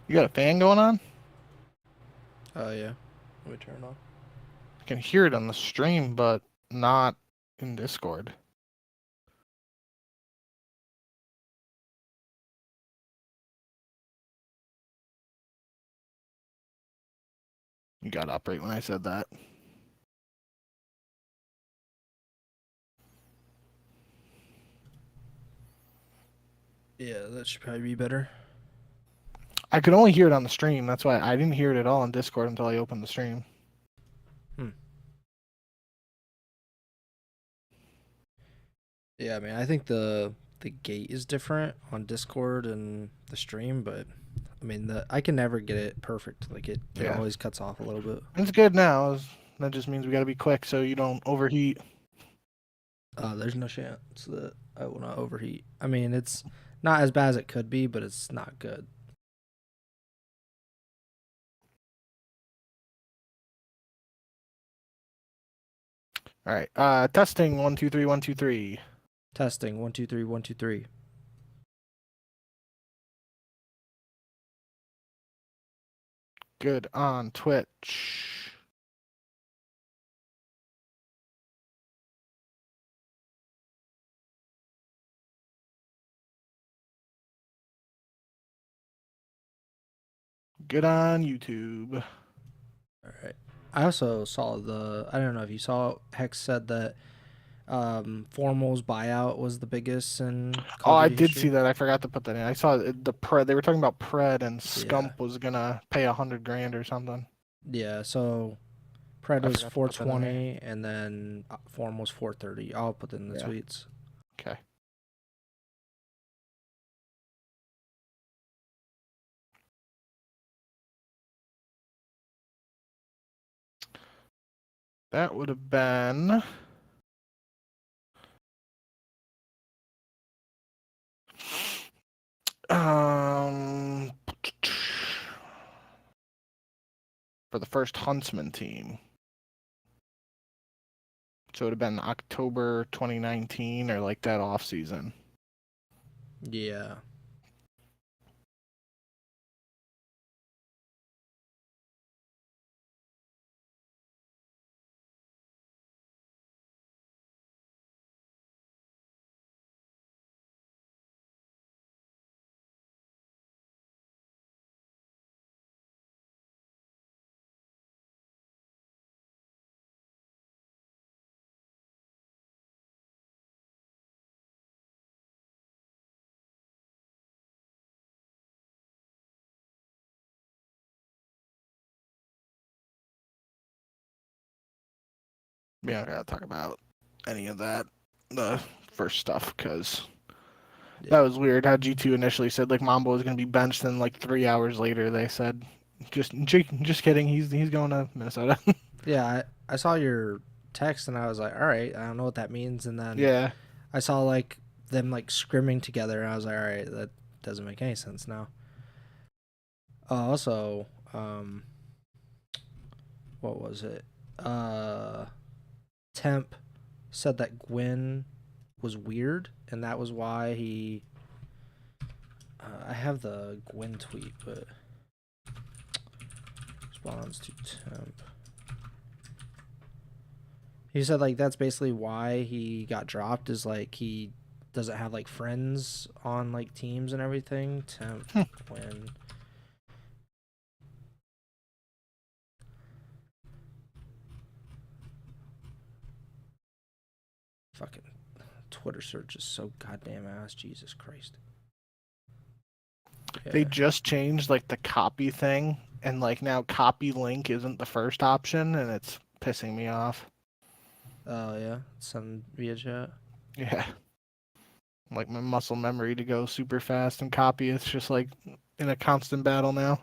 You got a fan going on? Oh, yeah. Let me turn it on. I can hear it on the stream, but not in Discord. You got up right when I said that. Yeah, that should probably be better. I could only hear it on the stream. That's why I didn't hear it at all on Discord until I opened the stream. Yeah, I mean, I think the gate is different on Discord and the stream, but I mean, I can never get it perfect. Like it always cuts off a little bit. It's good now. That just means we got to be quick so you don't overheat. There's no chance that I will not overheat. I mean, it's not as bad as it could be, but it's not good. All right. Testing 1 2 3 1 2 3. Testing 1 2 3 1 2 3. Good on Twitch. Good on YouTube. All right. I also saw I don't know if you saw, Hex said that Formal's buyout was the biggest in Call of I Duty did history. see that. I forgot to put that in. I saw the Pred. They were talking about Pred and Scump was gonna pay $100,000 or something. Yeah, so Pred was 420 and then Form was 430. I'll put it in the tweets. Okay. That would have been for the first Huntsman team. So it would have been October 2019 or like that off season. Yeah. We don't gotta talk about any of that, the first stuff, because that was weird. How G2 initially said like Mambo was gonna be benched, and like 3 hours later they said, just kidding. He's going to Minnesota. Yeah, I saw your text and I was like, all right, I don't know what that means. And then I saw like them like scrimming together and I was like, all right, that doesn't make any sense now. Also, what was it? Temp said that Gwyn was weird and that was why he. I have the Gwyn tweet, but responds to Temp. He said like that's basically why he got dropped, is like he doesn't have like friends on like teams and everything. Temp Gwyn. Fucking Twitter search is so goddamn ass. Jesus Christ. They just changed like the copy thing, and like now copy link isn't the first option, and it's pissing me off. Oh yeah, send via chat. Yeah. Like my muscle memory to go super fast and copy, it's just like in a constant battle now.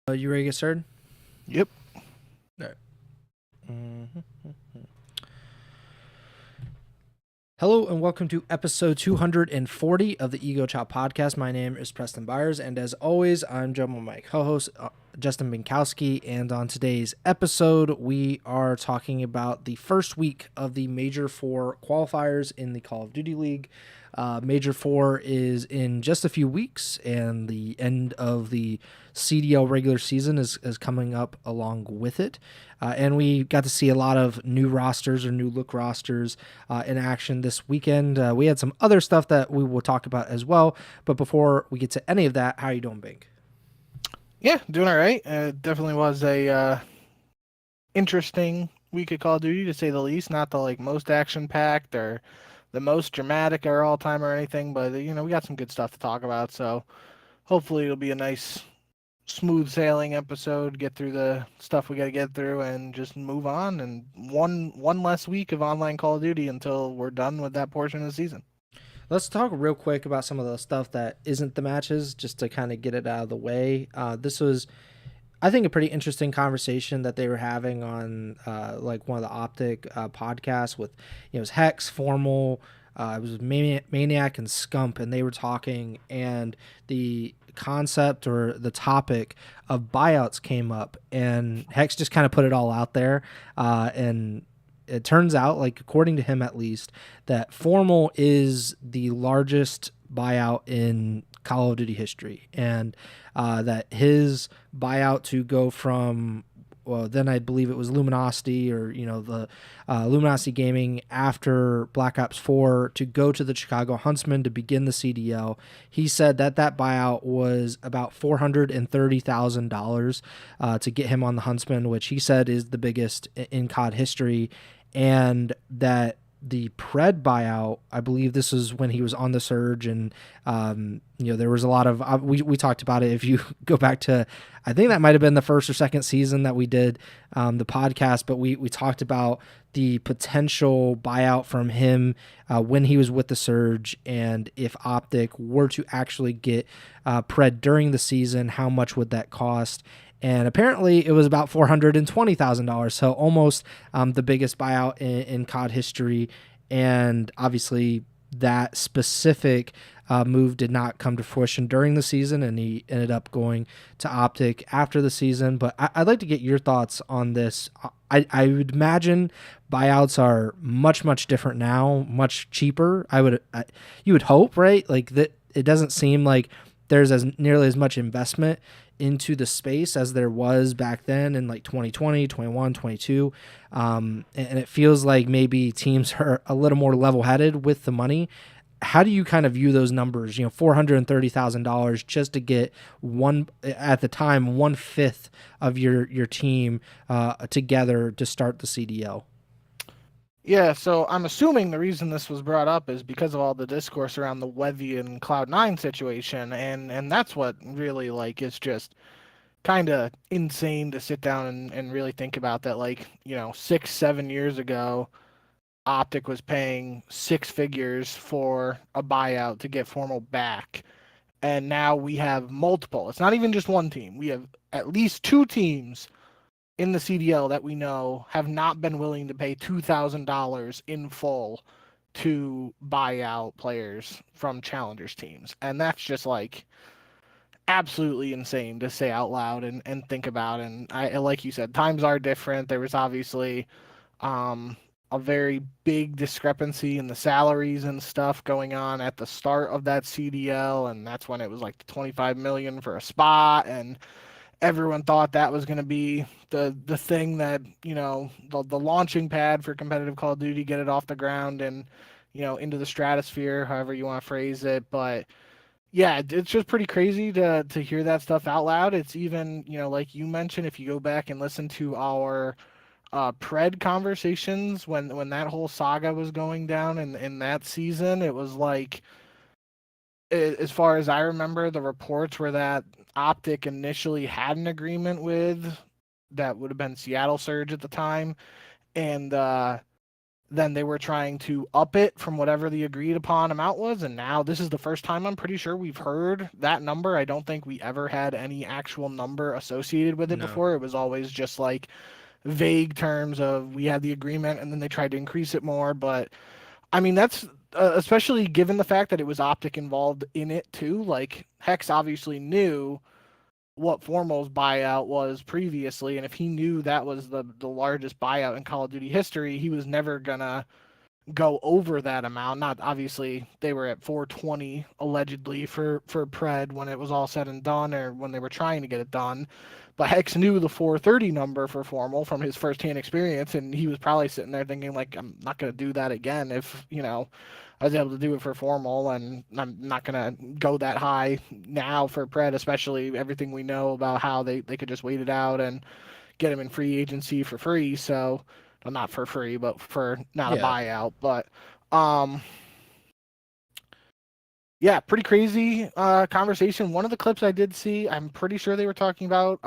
You ready to get started? Yep. All right. Hello and welcome to episode 240 of the Ego Chall Podcast. My name is Preston Byers, and as always, I'm joined by my co-host, Justin Binkowski, and on today's episode, we are talking about the first week of the Major 4 qualifiers in the Call of Duty League. Major 4 is in just a few weeks, and the end of the CDL regular season is coming up along with it. And we got to see a lot of new rosters or new look rosters in action this weekend. We had some other stuff that we will talk about as well. But before we get to any of that, how are you doing, Bink? Yeah, doing all right. It definitely was a interesting week of Call of Duty, to say the least. Not the most action-packed or the most dramatic or all-time or anything, but we got some good stuff to talk about. So hopefully it'll be a nice, smooth sailing episode. Get through the stuff we got to get through and just move on. And one less week of online Call of Duty until we're done with that portion of the season. Let's talk real quick about some of the stuff that isn't the matches, just to kind of get it out of the way. This was, I think, a pretty interesting conversation that they were having on one of the OpTic podcasts with, it was Hex, Formal, it was Maniac and Scump, and they were talking, and the concept or the topic of buyouts came up, and Hex just kind of put it all out there, and it turns out, according to him at least, that Formal is the largest buyout in Call of Duty history, and that his buyout to go from, well, then I believe it was Luminosity, or the Luminosity Gaming after Black Ops 4, to go to the Chicago Huntsmen to begin the CDL. He said that buyout was about $430,000 to get him on the Huntsmen, which he said is the biggest in COD history, and that the Pred buyout, I believe this is when he was on the Surge, and there was a lot of we talked about it. If you go back to, I think that might have been the first or second season that we did the podcast, but we talked about the potential buyout from him when he was with the Surge, and if OpTic were to actually get Pred during the season, how much would that cost? And apparently it was about $420,000, so almost the biggest buyout in COD history. And obviously that specific move did not come to fruition during the season, and he ended up going to OpTic after the season. But I'd like to get your thoughts on this. I would imagine buyouts are much, much different now, much cheaper. You would hope, right? That it doesn't seem like there's nearly as much investment into the space as there was back then in 2020, 21, 22. And it feels like maybe teams are a little more level-headed with the money. How do you kind of view those numbers? $430,000 just to get at the time, 1/5 of your team together to start the CDL. Yeah, so I'm assuming the reason this was brought up is because of all the discourse around the Wevy and Cloud9 situation, and that's what really is just kind of insane to sit down and really think about that. 6-7 years ago, OpTic was paying six figures for a buyout to get Formal back, and now we have multiple. It's not even just one team. We have at least two teams in the CDL that we know have not been willing to pay $2,000 in full to buy out players from challengers teams. And that's just absolutely insane to say out loud and think about. And I, like you said, times are different. There was obviously a very big discrepancy in the salaries and stuff going on at the start of that CDL. And that's when it was the 25 million for a spot, and everyone thought that was going to be the thing that, the launching pad for competitive Call of Duty, get it off the ground and, into the stratosphere, however you want to phrase it. But yeah, it's just pretty crazy to hear that stuff out loud. It's even, like you mentioned, if you go back and listen to our Pred conversations when that whole saga was going down in that season, it was as far as I remember, the reports were that OpTic initially had an agreement with, that would have been Seattle Surge at the time, and then they were trying to up it from whatever the agreed upon amount was, and now this is the first time I'm pretty sure we've heard that number. I don't think we ever had any actual number associated with it before. It was always just vague terms of we had the agreement, and then they tried to increase it more. But I mean, that's especially given the fact that it was OpTic involved in it too. Like Hex obviously knew what Formal's buyout was previously, and if he knew that was the largest buyout in Call of Duty history, he was never gonna go over that amount. Not obviously they were at 420 allegedly for Pred when it was all said and done, or when they were trying to get it done. But Hex knew the 430 number for Formal from his firsthand experience, and he was probably sitting there thinking like, I'm not gonna do that again if I was able to do it for Formal, and I'm not gonna go that high now for Pred, especially everything we know about how they could just wait it out and get him in free agency for free. So, well, not for free, but for not a buyout. But yeah, pretty crazy conversation. One of the clips I did see, I'm pretty sure they were talking about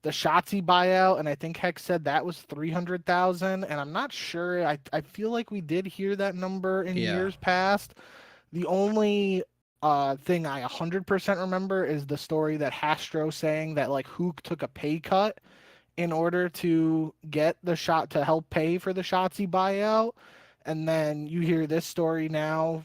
the Shotzi buyout, and I think Hex said that was 300,000, and I'm not sure. I feel like we did hear that number in years past. The only thing I 100% remember is the story that Hastro saying that like Hook took a pay cut in order to get the shot to help pay for the Shotzi buyout. And then you hear this story now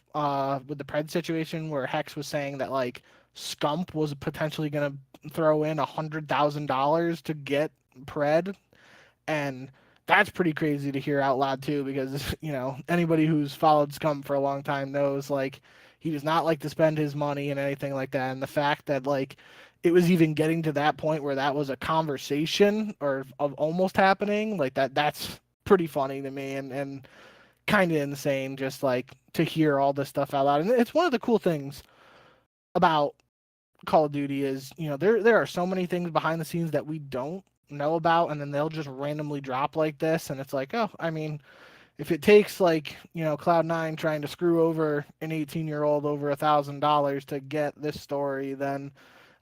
with the Pred situation where Hex was saying that like Scump was potentially going to throw in $100,000 to get Pred. And that's pretty crazy to hear out loud too, because, anybody who's followed Scump for a long time knows like he does not like to spend his money and anything like that. And the fact that like it was even getting to that point where that was a conversation or of almost happening, like that's pretty funny to me and kind of insane just like to hear all this stuff out loud. And it's one of the cool things about Call of Duty is, there are so many things behind the scenes that we don't know about, and then they'll just randomly drop like this, and it's like, oh, I mean, if it takes like, Cloud9 trying to screw over an 18-year-old over $1,000 to get this story, then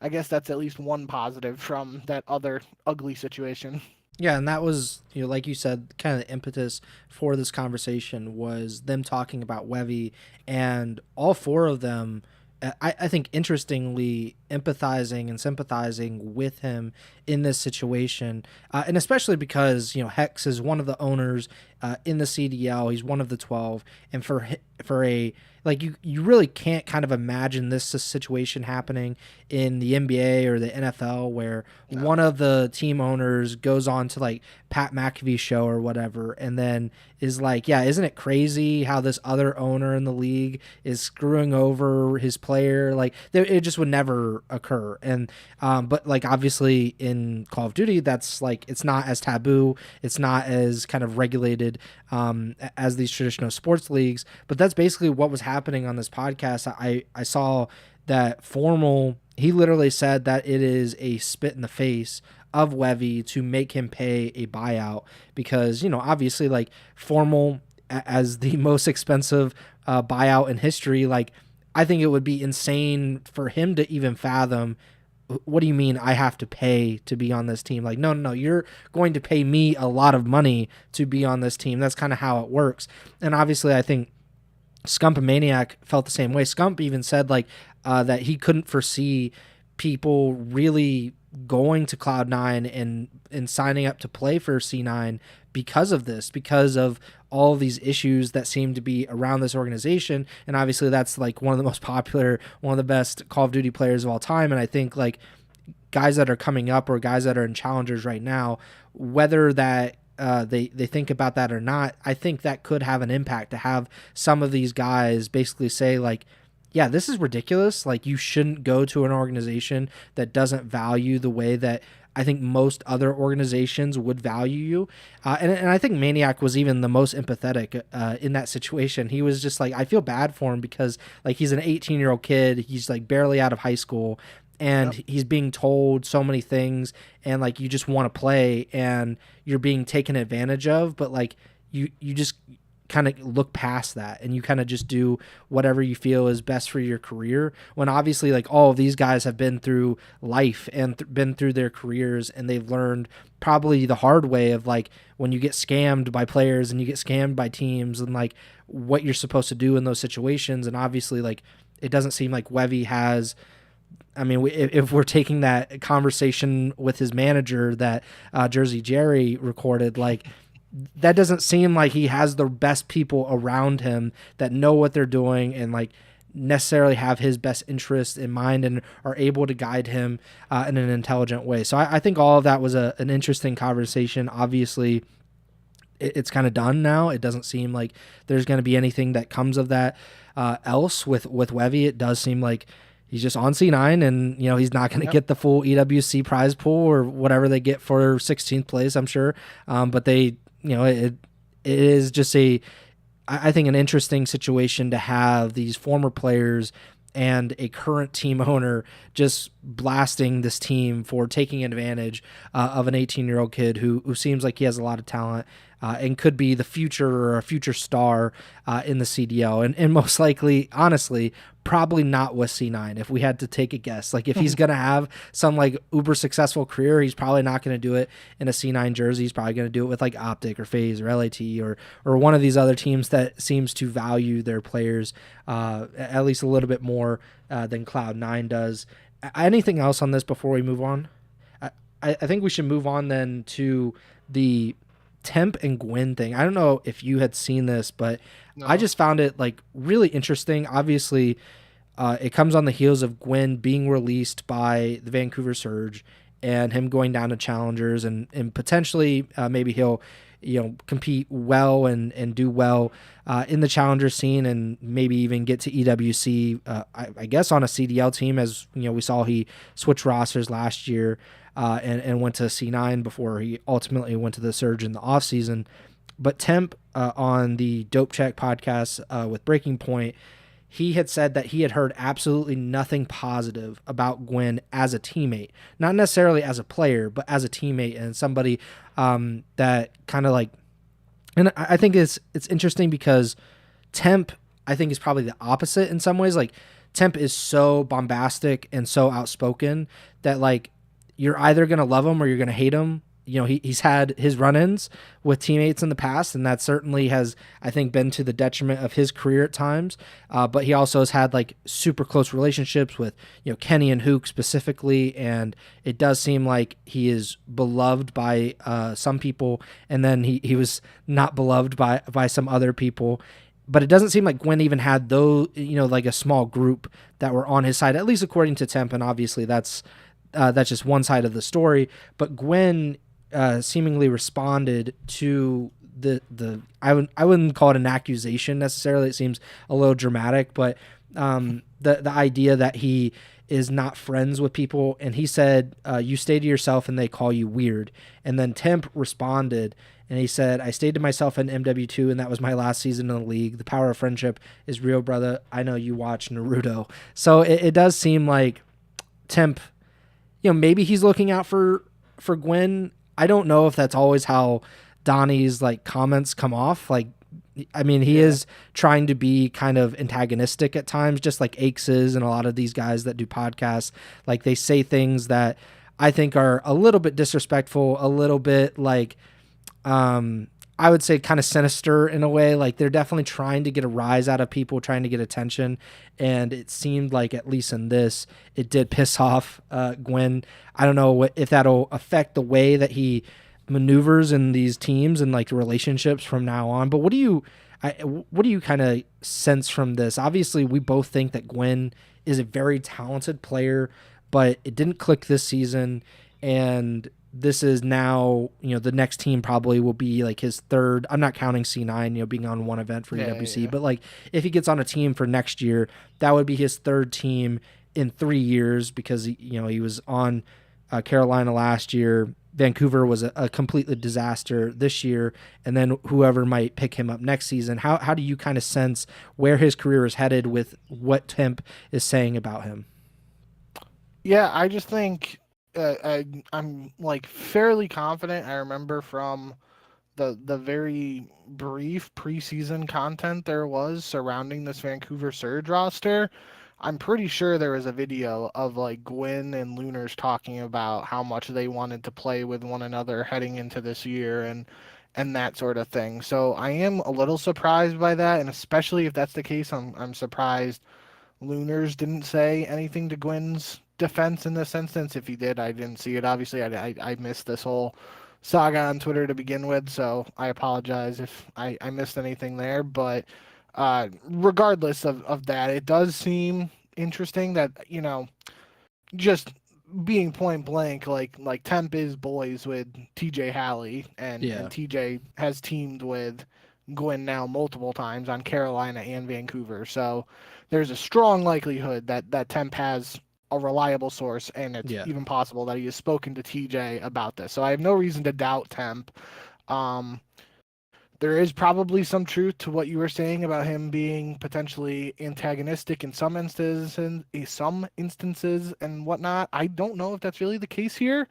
I guess that's at least one positive from that other ugly situation. Yeah, and that was, like you said, kind of the impetus for this conversation was them talking about Wevy, and all four of them, I think, interestingly, empathizing and sympathizing with him in this situation, and especially because Hex is one of the owners in the CDL. He's one of the 12, and for a like you really can't kind of imagine this situation happening in the NBA or the NFL where one of the team owners goes on to like Pat McAfee's show or whatever and then is like, yeah, isn't it crazy how this other owner in the league is screwing over his player? Like it just would never occur. And but like obviously in Call of Duty, that's like it's not as taboo, it's not as kind of regulated as these traditional sports leagues. But that's basically what was happening on this podcast. I saw that Formal, he literally said that it is a spit in the face of Wevy to make him pay a buyout because, obviously like Formal as the most expensive buyout in history, like I think it would be insane for him to even fathom, what do you mean I have to pay to be on this team? Like, no, you're going to pay me a lot of money to be on this team. That's kind of how it works. And obviously I think Scump and Maniac felt the same way. Scump even said like that he couldn't foresee people really going to Cloud9 and signing up to play for C9 because of this, because of all of these issues that seem to be around this organization. And obviously that's like one of the most popular, one of the best Call of Duty players of all time. And I think like guys that are coming up or guys that are in challengers right now, whether that they think about that or not, I think that could have an impact to have some of these guys basically say like, yeah, this is ridiculous. Like you shouldn't go to an organization that doesn't value the way that I think most other organizations would value you. And I think Maniac was even the most empathetic in that situation. He was just like, I feel bad for him because like he's an 18-year-old kid. He's like barely out of high school and he's being told so many things and like you just want to play and you're being taken advantage of. But like you just kind of look past that and you kind of just do whatever you feel is best for your career, when obviously like all of these guys have been through life and been through their careers and they've learned probably the hard way of like when you get scammed by players and you get scammed by teams and like what you're supposed to do in those situations. And obviously like it doesn't seem like Wevy has, I mean, if we're taking that conversation with his manager that Jersey Jerry recorded, like that doesn't seem like he has the best people around him that know what they're doing and like necessarily have his best interest in mind and are able to guide him in an intelligent way. So I think all of that was an interesting conversation. Obviously, it's kind of done now. It doesn't seem like there's going to be anything that comes of that else with Wevy. It does seem like he's just on C9 and, you know, he's not going to get the full EWC prize pool or whatever they get for 16th place, I'm sure. But they, you know, it is just I think an interesting situation to have these former players and a current team owner just blasting this team for taking advantage of an 18-year-old kid who seems like he has a lot of talent and could be the future or a future star in the CDL. And most likely, honestly, probably not with C9 if we had to take a guess. Like if he's going to have some like uber successful career, he's probably not going to do it in a C9 jersey. He's probably going to do it with like OpTic or FaZe or LAT or one of these other teams that seems to value their players at least a little bit more than Cloud9 does. Anything else on this before we move on? I think we should move on then to the Temp and Gwyn thing. I don't know if you had seen this, but no. I just found it like really interesting. Obviously, it comes on the heels of Gwyn being released by the Vancouver Surge and him going down to challengers and potentially maybe he'll, you know, compete well and do well in the challenger scene and maybe even get to EWC, I guess on a CDL team, as you know, we saw he switched rosters last year and went to C9 before he ultimately went to the Surge in the offseason. But Temp on the Dope Check podcast with Breaking Point, he had said that he had heard absolutely nothing positive about Gwyn as a teammate, not necessarily as a player, but as a teammate and somebody that kind of like, and I think it's interesting because Temp, I think, is probably the opposite in some ways. Like Temp is so bombastic and so outspoken that like you're either going to love him or you're going to hate him. You know, he's had his run-ins with teammates in the past, and that certainly has, I think, been to the detriment of his career at times. But he also has had like super close relationships with, you know, Kenny and Hook specifically, and it does seem like he is beloved by some people, and then he was not beloved by some other people. But it doesn't seem like Gwyn even had those, you know, like a small group that were on his side, at least according to Temp, and obviously that's just one side of the story. But Gwyn seemingly responded to the I wouldn't call it an accusation necessarily. It seems a little dramatic, but the idea that he is not friends with people, and he said, you stay to yourself and they call you weird. And then Temp responded and he said, I stayed to myself in MW2 and that was my last season in the league. The power of friendship is real, brother. I know you watch Naruto. So it does seem like Temp, you know, maybe he's looking out for Gwyn. I don't know if that's always how Donnie's like comments come off. Like, I mean, he is trying to be kind of antagonistic at times, just like Aches is, and a lot of these guys that do podcasts, like they say things that I think are a little bit disrespectful, a little bit like, I would say kind of sinister in a way. Like they're definitely trying to get a rise out of people, trying to get attention. And it seemed like, at least in this, it did piss off Gwyn. I don't know if that'll affect the way that he maneuvers in these teams and like the relationships from now on. But what do you kind of sense from this? Obviously, we both think that Gwyn is a very talented player, but it didn't click this season. And this is now, you know, the next team probably will be like his third. I'm not counting C9, you know, being on one event for EWC, but like if he gets on a team for next year, that would be his third team in 3 years because, you know, he was on Carolina last year. Vancouver was a completely disaster this year, and then whoever might pick him up next season. How do you kind of sense where his career is headed with what Temp is saying about him? Yeah, I just think I'm like fairly confident. I remember from the very brief preseason content there was surrounding this Vancouver Surge roster. I'm pretty sure there was a video of like Gwyn and Lunars talking about how much they wanted to play with one another heading into this year and that sort of thing. So I am a little surprised by that, and especially if that's the case, I'm surprised Lunars didn't say anything to Gwyn's defense in this instance. If he did, I didn't see it. Obviously, I missed this whole saga on Twitter to begin with, so I apologize if I missed anything there. But regardless of that, it does seem interesting that, just being point blank, like Temp is boys with TJ Halley, and TJ has teamed with Gwyn now multiple times on Carolina and Vancouver. So there's a strong likelihood that Temp has a reliable source, and it's even possible that he has spoken to TJ about this. So I have no reason to doubt Temp. There is probably some truth to what you were saying about him being potentially antagonistic in some instances and whatnot. I don't know if that's really the case here.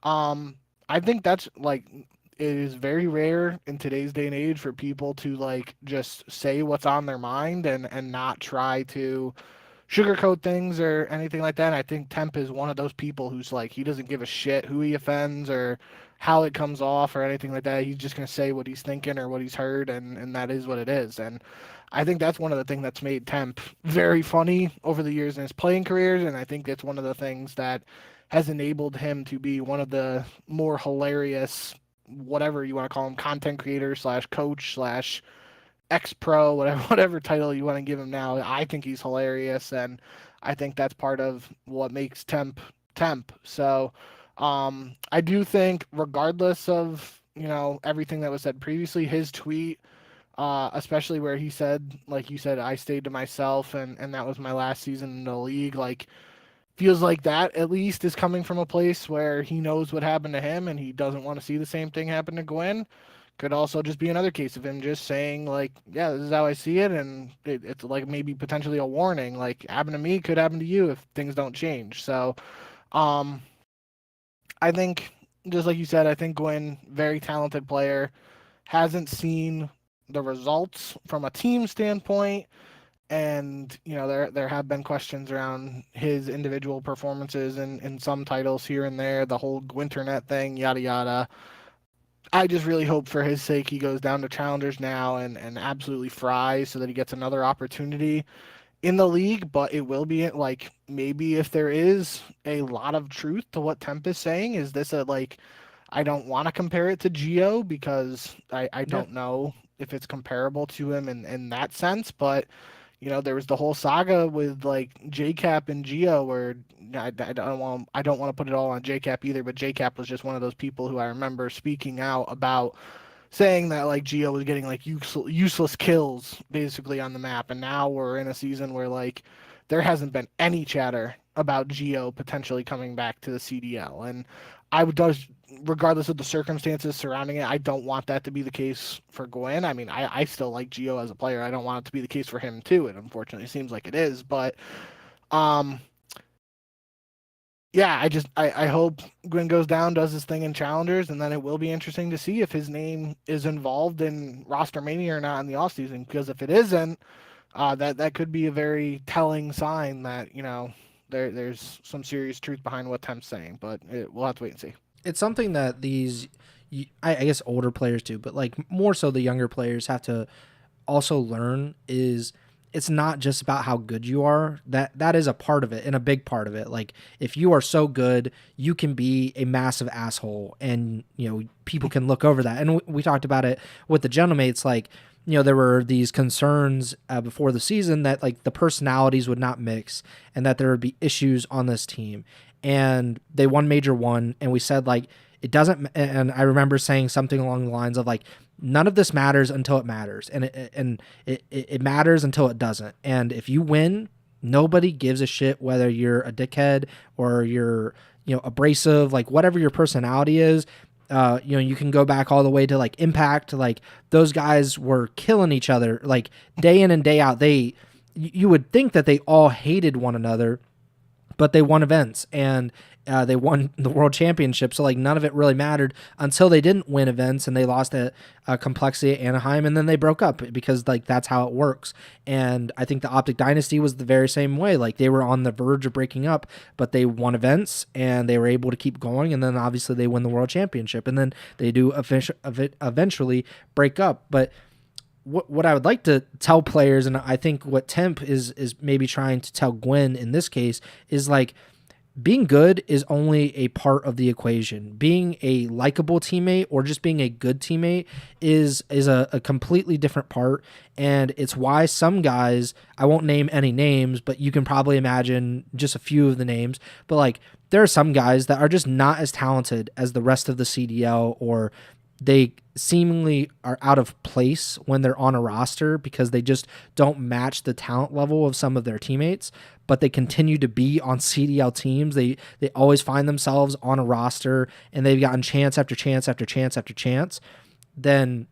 I think that's like, it is very rare in today's day and age for people to like just say what's on their mind and not try to sugarcoat things or anything like that. And I think Temp is one of those people who's like, he doesn't give a shit who he offends or how it comes off or anything like that. He's just going to say what he's thinking or what he's heard, and that is what it is. And I think that's one of the things that's made Temp very funny over the years in his playing careers, and I think it's one of the things that has enabled him to be one of the more hilarious, whatever you want to call him, content creator slash coach slash ex-pro, whatever title you want to give him now. I think he's hilarious, and I think that's part of what makes Temp. So I do think, regardless of everything that was said previously, his tweet, especially where he said, like you said, I stayed to myself, and that was my last season in the league, like, feels like that at least is coming from a place where he knows what happened to him and he doesn't want to see the same thing happen to Gwyn. Could also just be another case of him just saying, like, yeah, this is how I see it, and it's like maybe potentially a warning, like, happened to me could happen to you if things don't change. So I think, just like you said, I think Gwyn, very talented player, hasn't seen the results from a team standpoint, and there have been questions around his individual performances in some titles here and there, the whole Gwinternet thing, yada yada. I just really hope for his sake he goes down to challengers now and absolutely fries so that he gets another opportunity in the league. But it will be like, maybe if there is a lot of truth to what Temp is saying, is this I don't want to compare it to Geo because I don't know if it's comparable to him in that sense, but there was the whole saga with like JCap and Geo where I don't want to put it all on JCap either, but JCap was just one of those people who I remember speaking out about saying that like Geo was getting like useless kills basically on the map, and now we're in a season where like there hasn't been any chatter about Geo potentially coming back to the CDL, and I would just, regardless of the circumstances surrounding it, I don't want that to be the case for Gwyn. I mean, I still like Geo as a player. I don't want it to be the case for him too. It unfortunately seems like it is, but yeah, I hope Gwyn goes down, does his thing in challengers, and then it will be interesting to see if his name is involved in roster mania or not in the offseason, because if it isn't, that could be a very telling sign that there's some serious truth behind what Temp's saying, but we'll have to wait and see. It's something that these, I guess older players do, but like more so the younger players have to also learn is it's not just about how good you are. That is a part of it and a big part of it. Like if you are so good, you can be a massive asshole and, people can look over that. And we talked about it with the Gentlemates, like, there were these concerns before the season that like the personalities would not mix and that there would be issues on this team. And they won Major 1, and we said like it doesn't. And I remember saying something along the lines of like, none of this matters until it matters, and it matters until it doesn't. And if you win, nobody gives a shit whether you're a dickhead or you're abrasive, like whatever your personality is. You can go back all the way to like Impact. Like those guys were killing each other like day in and day out. You would think that they all hated one another, but they won events and they won the world championship. So like none of it really mattered until they didn't win events and they lost at Complexity at Anaheim, and then they broke up because like that's how it works. And I think the OpTic Dynasty was the very same way. Like they were on the verge of breaking up, but they won events and they were able to keep going. And then obviously they win the world championship, and then they do eventually break up. But what I would like to tell players, and I think what Temp is maybe trying to tell Gwyn in this case, is like, being good is only a part of the equation. Being a likable teammate or just being a good teammate is a completely different part. And it's why some guys, I won't name any names, but you can probably imagine just a few of the names. But like, there are some guys that are just not as talented as the rest of the CDL, or they seemingly are out of place when they're on a roster because they just don't match the talent level of some of their teammates, but they continue to be on CDL teams. They always find themselves on a roster, and they've gotten chance after chance after chance after chance. Then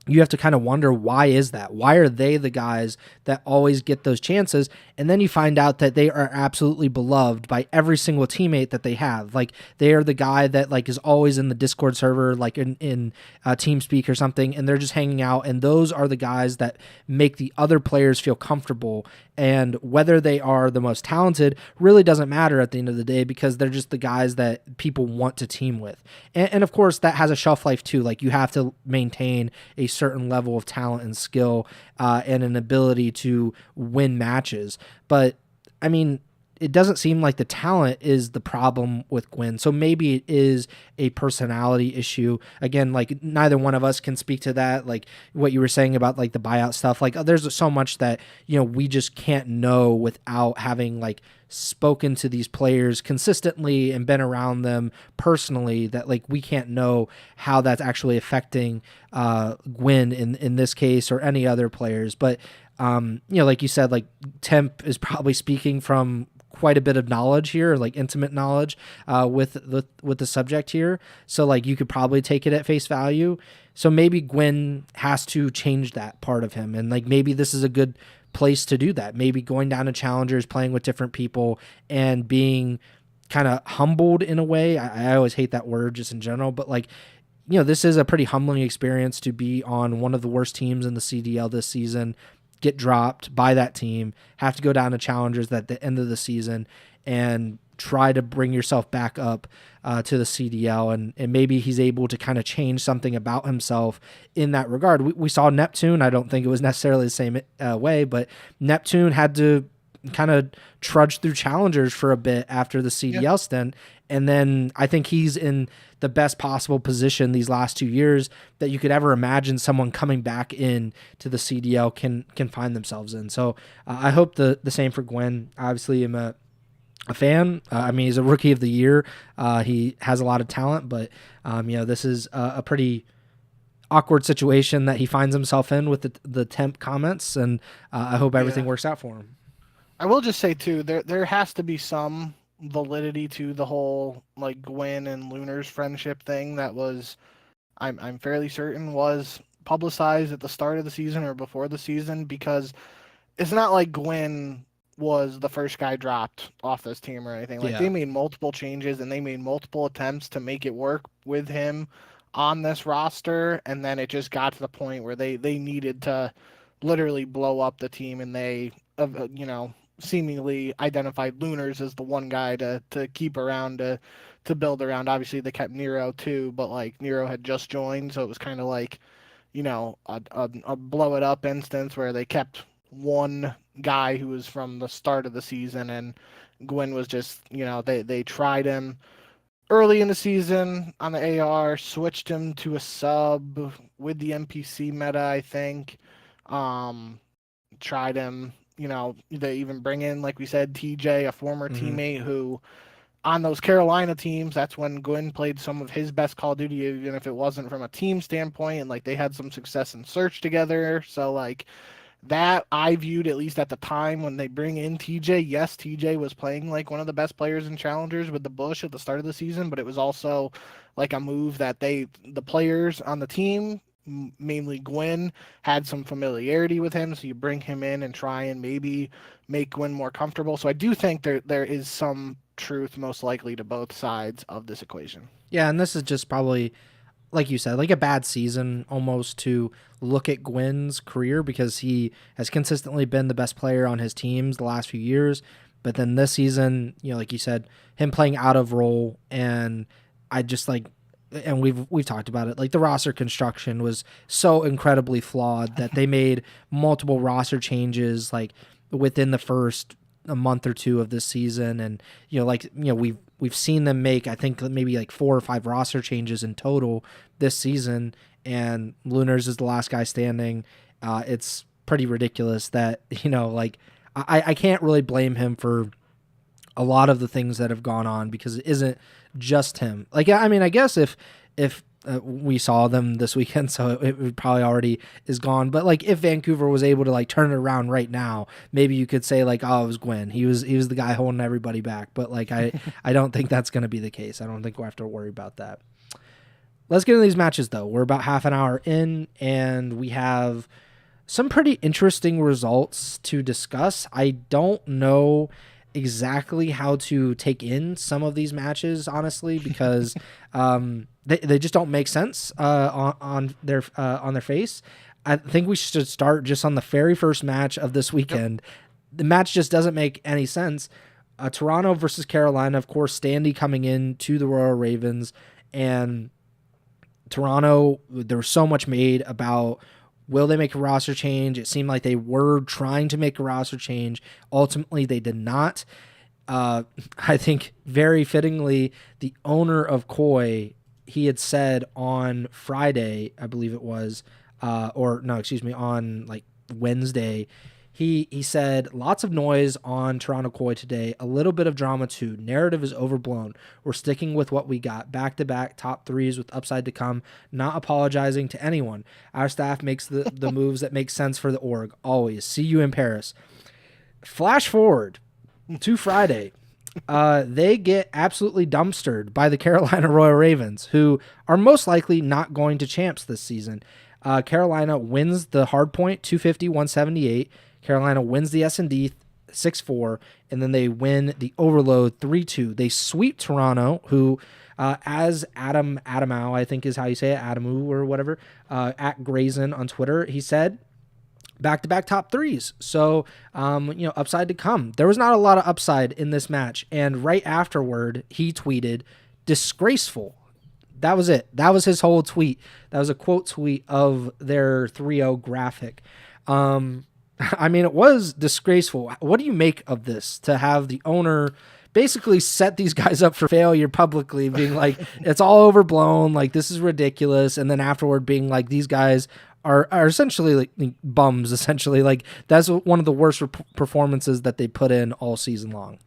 you have to kind of wonder, why is that? Why are they the guys that always get those chances? And then you find out that they are absolutely beloved by every single teammate that they have. Like, they are the guy that like is always in the Discord server, like in TeamSpeak or something, and they're just hanging out. And those are the guys that make the other players feel comfortable. And whether they are the most talented really doesn't matter at the end of the day, because they're just the guys that people want to team with. And of course, that has a shelf life too. Like, you have to maintain a certain level of talent and skill and an ability to win matches. But I mean, it doesn't seem like the talent is the problem with Gwyn. So maybe it is a personality issue. Again, like, neither one of us can speak to that. Like what you were saying about like the buyout stuff, like there's so much that, you know, we just can't know without having like spoken to these players consistently and been around them personally, that like we can't know how that's actually affecting Gwyn in this case or any other players. But you know, like you said, like Temp is probably speaking from quite a bit of knowledge here, like intimate knowledge with the subject here. So like you could probably take it at face value. So maybe Gwyn has to change that part of him, and like maybe this is a good place to do that. Maybe going down to challengers, playing with different people, and being kind of humbled in a way. I always hate that word just in general, but like, you know, this is a pretty humbling experience to be on one of the worst teams in the CDL this season, get dropped by that team, have to go down to challengers at the end of the season, and try to bring yourself back up to the CDL. And maybe he's able to kind of change something about himself in that regard. We saw Neptune. I don't think it was necessarily the same way, but Neptune had to kind of trudge through challengers for a bit after the CDL stint. And then I think he's in the best possible position these last 2 years that you could ever imagine someone coming back in to the CDL can find themselves in. So I hope the same for Gwyn. Obviously, I'm a fan. I mean, he's a rookie of the year. He has a lot of talent, but you know, this is a pretty awkward situation that he finds himself in with the Temp comments, and I hope everything works out for him. I will just say too, there has to be some validity to the whole like Gwyn and Lunar's friendship thing that was, I'm fairly certain, was publicized at the start of the season or before the season, because it's not like Gwyn was the first guy dropped off this team or anything. Like, they made multiple changes and they made multiple attempts to make it work with him on this roster, and then it just got to the point where they needed to literally blow up the team, and they you know, seemingly identified Lunars as the one guy to keep around, to build around. Obviously they kept Nero too, but like Nero had just joined, so it was kind of like, you know, a blow it up instance where they kept one guy who was from the start of the season, and Gwyn was just, you know, they tried him early in the season on the AR, switched him to a sub with the NPC meta, I think. Tried him, you know, they even bring in, like we said, TJ, a former teammate who, on those Carolina teams, that's when Gwyn played some of his best Call of Duty, even if it wasn't from a team standpoint, and like they had some success in Search together. So like that, I viewed, at least at the time when they bring in TJ, yes, TJ was playing like one of the best players in Challengers with the Bush at the start of the season, but it was also like a move that the players on the team, mainly Gwyn, had some familiarity with him, so you bring him in and try and maybe make Gwyn more comfortable. So I do think there is some truth, most likely, to both sides of this equation. Yeah, and this is just probably, like you said, like a bad season almost to look at Gwyn's career, because he has consistently been the best player on his teams the last few years. But then this season, you know, like you said, him playing out of role, and I just like, and we've talked about it, like the roster construction was so incredibly flawed that they made multiple roster changes like within the first a month or two of this season, and we've seen them make, I think, maybe like 4 or 5 roster changes in total this season, and Lunars is the last guy standing. It's pretty ridiculous that I can't really blame him for a lot of the things that have gone on, because it isn't just him. Like, I mean, I guess if we saw them this weekend, so it probably already is gone. But like, if Vancouver was able to like turn it around right now, maybe you could say like, oh, it was Gwyn. He was the guy holding everybody back. But like, I don't think that's going to be the case. I don't think we'll have to worry about that. Let's get into these matches though. We're about half an hour in, and we have some pretty interesting results to discuss. I don't know exactly how to take in some of these matches, honestly, because they just don't make sense on their face. I think we should start just on the very first match of this weekend. Yep. The match just doesn't make any sense. Toronto versus Carolina, of course, Standy coming in to the Royal Ravens, and Toronto, there was so much made about, will they make a roster change? It seemed like they were trying to make a roster change. Ultimately, they did not. I think very fittingly, the owner of Koi, he had said on Friday, I believe it was, on like Wednesday, he said, lots of noise on Toronto Koi today, a little bit of drama too. Narrative is overblown. We're sticking with what we got. Back-to-back top threes with upside to come. Not apologizing to anyone. Our staff makes the moves that make sense for the org. Always. See you in Paris. Flash forward to Friday. They get absolutely dumpstered by the Carolina Royal Ravens, who are most likely not going to champs this season. Carolina wins the hard point 250-178. Carolina wins the S&D 6-4, and then they win the overload 3-2. They sweep Toronto, who, as Adamau, I think is how you say it, Adamu or whatever, at Grayson on Twitter, he said, back-to-back top threes. So, upside to come. There was not a lot of upside in this match, and right afterward, he tweeted, disgraceful. That was it. That was his whole tweet. That was a quote tweet of their 3-0 graphic. I mean, it was disgraceful. What do you make of this, to have the owner basically set these guys up for failure publicly, being like, it's all overblown, like, this is ridiculous, and then afterward being like, these guys are essentially like bums, essentially. Like, that's one of the worst performances that they put in all season long.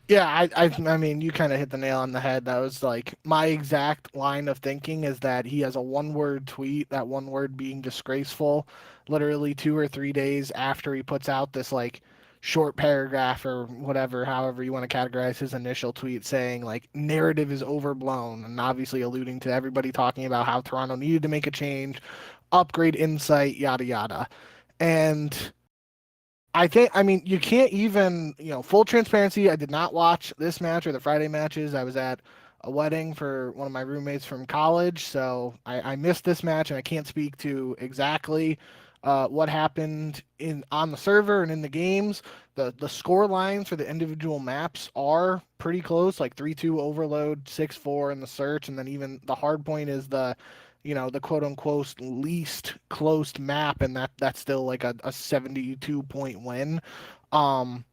Yeah, I mean, you kind of hit the nail on the head. That was like my exact line of thinking, is that he has a one-word tweet, that one word being disgraceful, literally 2 or 3 days after he puts out this like short paragraph or whatever, however you want to categorize his initial tweet, saying like narrative is overblown, and obviously alluding to everybody talking about how Toronto needed to make a change, upgrade insight, yada yada. And I mean, you can't even, full transparency, I did not watch this match or the Friday matches. I was at a wedding for one of my roommates from college, so I missed this match, and I can't speak to exactly what happened on the server and in the games. The score lines for the individual maps are pretty close, like 3-2 overload, 6-4 in the search, and then even the hard point is the quote-unquote least closed map, and that's still like a 72-point win. And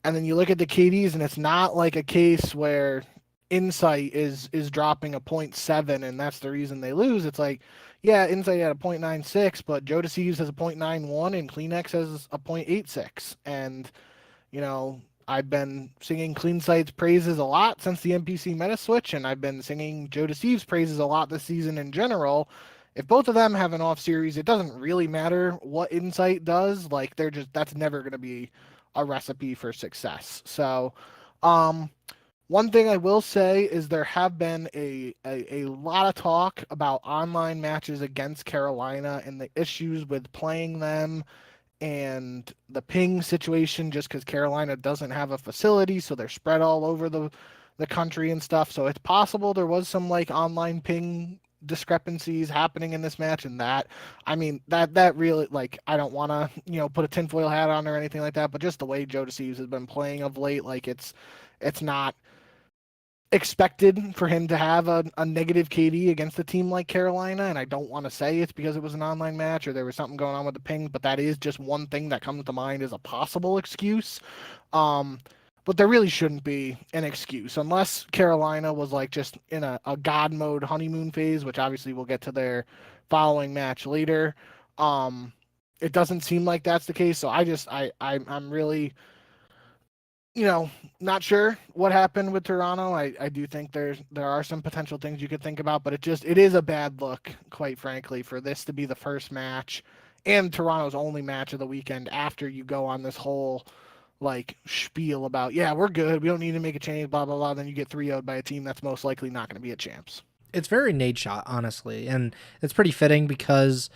then you look at the KDs, and it's not like a case where Insight is dropping a 0.7, and that's the reason they lose. It's like, yeah, Insight had a 0.96, but Joe DeCeves has a 0.91, and Kleenex has a 0.86. And, I've been singing Cleansight's praises a lot since the NPC meta switch, and I've been singing Joe DeCeves' praises a lot this season in general. If both of them have an off series, it doesn't really matter what Insight does. Like, that's never going to be a recipe for success. So, one thing I will say is there have been a lot of talk about online matches against Carolina and the issues with playing them, and the ping situation, just because Carolina doesn't have a facility, so they're spread all over the country and stuff. So it's possible there was some like online ping discrepancies happening in this match, and that really, like, I don't want to put a tinfoil hat on or anything like that, but just the way Joe DeCeves has been playing of late, like it's not expected for him to have a negative KD against a team like Carolina, and I don't want to say it's because it was an online match or there was something going on with the ping, but that is just one thing that comes to mind as a possible excuse. But there really shouldn't be an excuse unless Carolina was like just in a God mode honeymoon phase, which obviously we'll get to their following match later. It doesn't seem like that's the case, so I'm really, not sure what happened with Toronto. I do think there are some potential things you could think about, but it is a bad look, quite frankly, for this to be the first match and Toronto's only match of the weekend after you go on this whole like spiel about, yeah, we're good, we don't need to make a change, blah blah blah. Then you get 3-0'd by a team that's most likely not going to be a champs. It's very Nate Shot, honestly, and it's pretty fitting because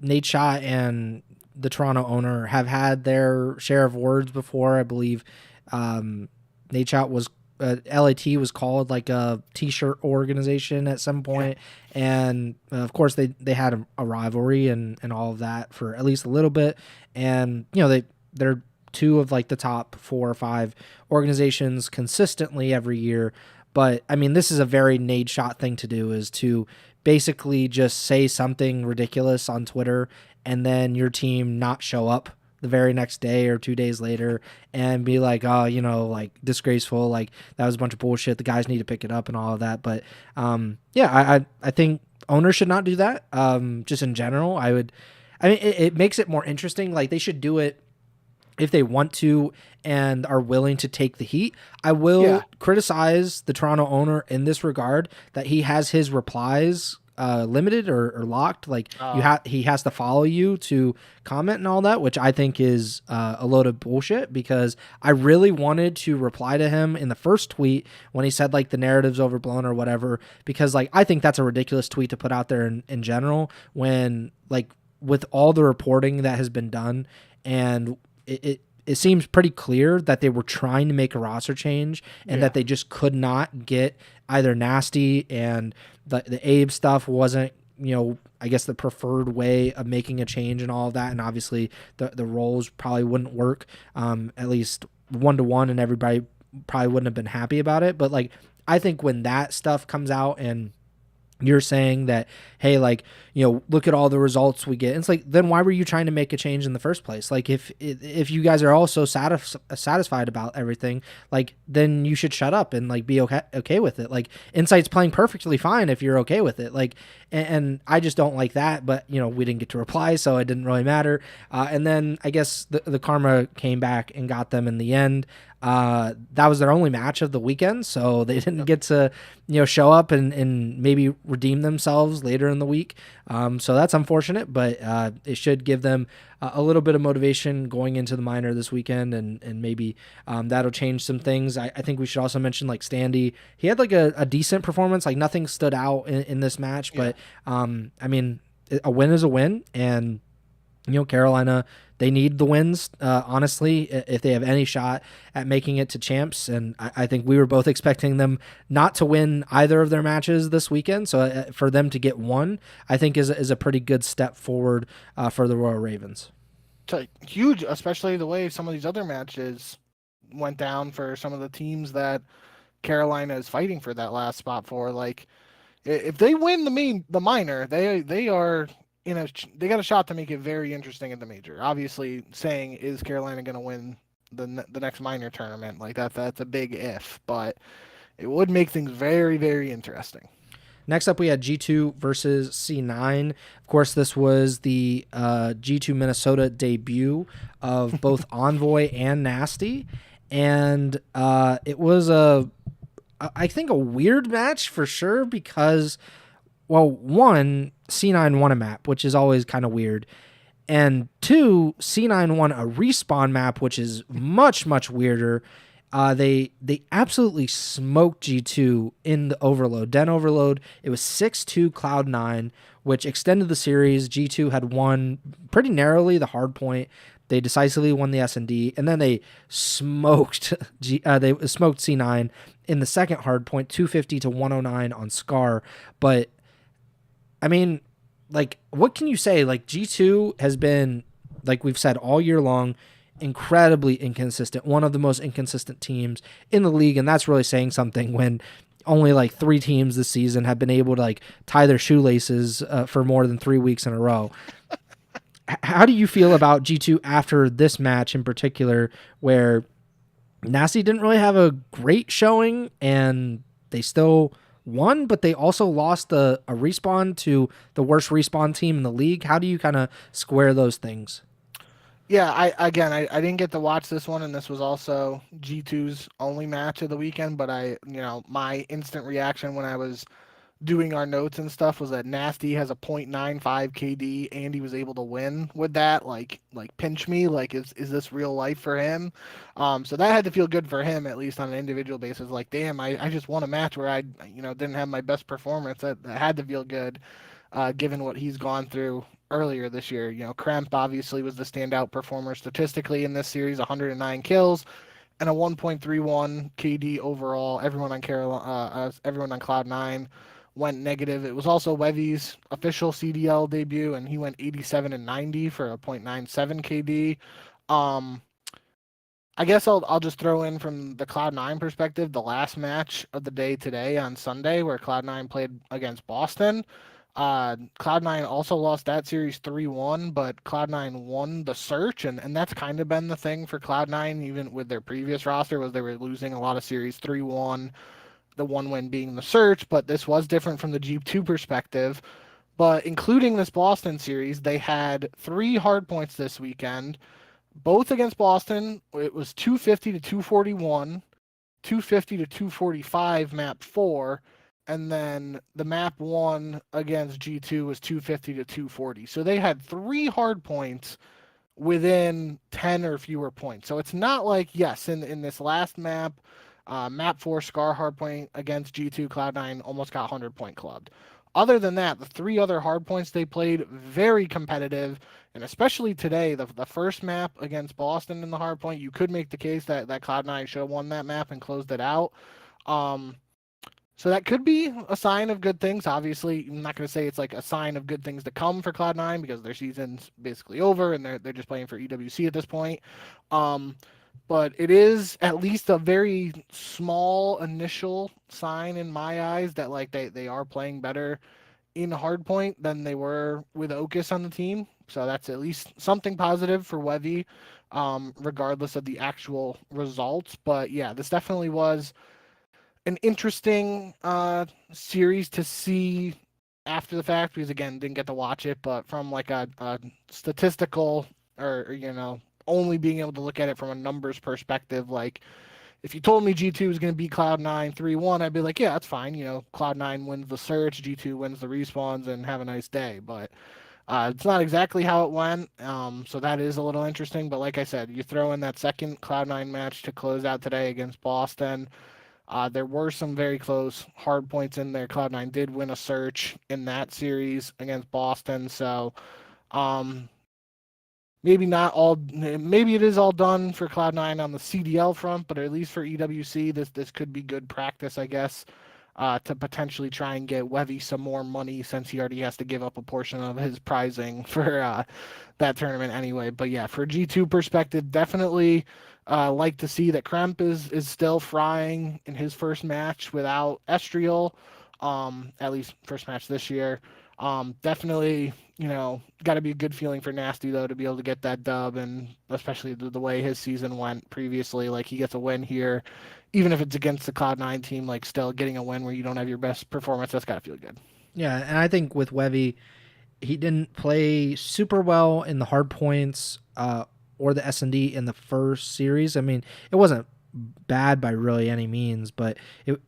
Nate Shot and the Toronto owner have had their share of words before. I believe Nate Shot was LAT was called like a t-shirt organization at some point. And of course they had a rivalry and all of that for at least a little bit. And they're two of like the top 4 or 5 organizations consistently every year. But I mean, this is a very Nate Shot thing to do, is to basically just say something ridiculous on Twitter and then your team not show up the very next day or 2 days later and be like, oh, like disgraceful, like that was a bunch of bullshit, the guys need to pick it up and all of that. But I think owners should not do that. Just in general, it makes it more interesting. Like they should do it if they want to and are willing to take the heat. I will criticize the Toronto owner in this regard, that he has his replies limited or locked. Like he has to follow you to comment and all that, which I think is a load of bullshit, because I really wanted to reply to him in the first tweet when he said like the narrative's overblown or whatever, because like I think that's a ridiculous tweet to put out there in general, when like with all the reporting that has been done, and it seems pretty clear that they were trying to make a roster change and that they just could not get either Nasty, and the Abe stuff wasn't, I guess the preferred way of making a change and all of that. And obviously the roles probably wouldn't work, at least 1-to-1, and everybody probably wouldn't have been happy about it. But like, I think when that stuff comes out and you're saying that, hey, like, look at all the results we get, it's like, then why were you trying to make a change in the first place? Like if you guys are all so satisfied about everything, like then you should shut up and like be okay with it. Like Insight's playing perfectly fine if you're okay with it. Like, and I just don't like that, but we didn't get to reply, so it didn't really matter. And then I guess the karma came back and got them in the end. That was their only match of the weekend, so they didn't get to show up and maybe redeem themselves later in the week. So that's unfortunate, but it should give them a little bit of motivation going into the minor this weekend, and maybe that'll change some things. I think we should also mention like Standy. He had like a decent performance, like nothing stood out in this match, but I mean, a win is a win, and Carolina, they need the wins, honestly, if they have any shot at making it to champs. And I think we were both expecting them not to win either of their matches this weekend. So for them to get one, I think is a pretty good step forward for the Royal Ravens. It's huge, especially the way some of these other matches went down for some of the teams that Carolina is fighting for that last spot for. Like, if they win the minor, they are... they got a shot to make it very interesting in the major. Obviously, saying is Carolina going to win the next minor tournament, like that's a big if, but it would make things very, very interesting. Next up, we had G2 versus C9. Of course, this was the G2 Minnesota debut of both Envoy and Nasty, and it was I think a weird match for sure, because, well, one, C9 won a map, which is always kind of weird. And two, C9 won a respawn map, which is much, much weirder. They absolutely smoked G2 in the Overload. Den Overload, it was 6-2 Cloud9, which extended the series. G2 had won pretty narrowly the hard point. They decisively won the S&D, and then they smoked C9 in the second hard point, 250 to 109 on Scar. But I mean, like, what can you say? Like, G2 has been, like we've said all year long, incredibly inconsistent, one of the most inconsistent teams in the league, and that's really saying something when only like 3 teams this season have been able to like tie their shoelaces for more than 3 weeks in a row. How do you feel about G2 after this match in particular, where Nasty didn't really have a great showing and they still won, but they also lost a respawn to the worst respawn team in the league? How do you kind of square those things? Yeah, I didn't get to watch this one, and this was also G2's only match of the weekend. But my instant reaction when I was doing our notes and stuff was that Nasty has a .95 KD and he was able to win with that. Like pinch me. Like is this real life for him? So that had to feel good for him, at least on an individual basis. Like, damn, I just won a match where I didn't have my best performance. That had to feel good, given what he's gone through earlier this year. Kremp obviously was the standout performer statistically in this series, 109 kills and a 1.31 KD overall. Everyone on Cloud9 went negative. It was also Wevy's official CDL debut, and he went 87 and 90 for a .97 KD. I guess I'll just throw in from the Cloud9 perspective, the last match of the day today on Sunday, where Cloud9 played against Boston. Cloud9 also lost that series 3-1, but Cloud9 won the search, and that's kind of been the thing for Cloud9, even with their previous roster, was they were losing a lot of series 3-1, the one win being the search, but this was different from the G2 perspective. But including this Boston series, they had 3 hard points this weekend, both against Boston. It was 250 to 241, 250 to 245 map 4, and then the map 1 against G2 was 250 to 240. So they had 3 hard points within 10 or fewer points. So it's not like, yes, in this last map, map 4 Scar hardpoint against G2, Cloud9 almost got 100-point clubbed. Other than that, the 3 other hardpoints they played, very competitive, and especially today, the first map against Boston in the hardpoint, you could make the case that Cloud9 should have won that map and closed it out. So that could be a sign of good things. Obviously, I'm not going to say it's like a sign of good things to come for Cloud9 because their season's basically over and they're just playing for EWC at this point. But it is at least a very small initial sign in my eyes that like they are playing better in hardpoint than they were with Ocus on the team. So that's at least something positive for Wevy, regardless of the actual results. But yeah, this definitely was an interesting series to see after the fact, because again, didn't get to watch it, but from like a statistical or only being able to look at it from a numbers perspective, like if you told me G2 was going to beat Cloud9 3-1, I'd be like, yeah, that's fine. Cloud9 wins the search, G2 wins the respawns, and have a nice day. But it's not exactly how it went, so that is a little interesting. But like I said, you throw in that second Cloud9 match to close out today against Boston. There were some very close hard points in there. Cloud9 did win a search in that series against Boston, so maybe not all. Maybe it is all done for Cloud9 on the CDL front, but at least for EWC, this could be good practice, I guess, to potentially try and get Wevy some more money, since he already has to give up a portion of his prizing for that tournament anyway. But yeah, for G2 perspective, definitely like to see that Kremp is still frying in his first match without Estriel, at least first match this year. Definitely, got to be a good feeling for Nasty, though, to be able to get that dub, and especially the way his season went previously. Like, he gets a win here, even if it's against the Cloud9 team, like, still getting a win where you don't have your best performance, that's got to feel good. Yeah, and I think with Wevy, he didn't play super well in the hard points or the S&D in the first series. I mean, it wasn't bad by really any means, but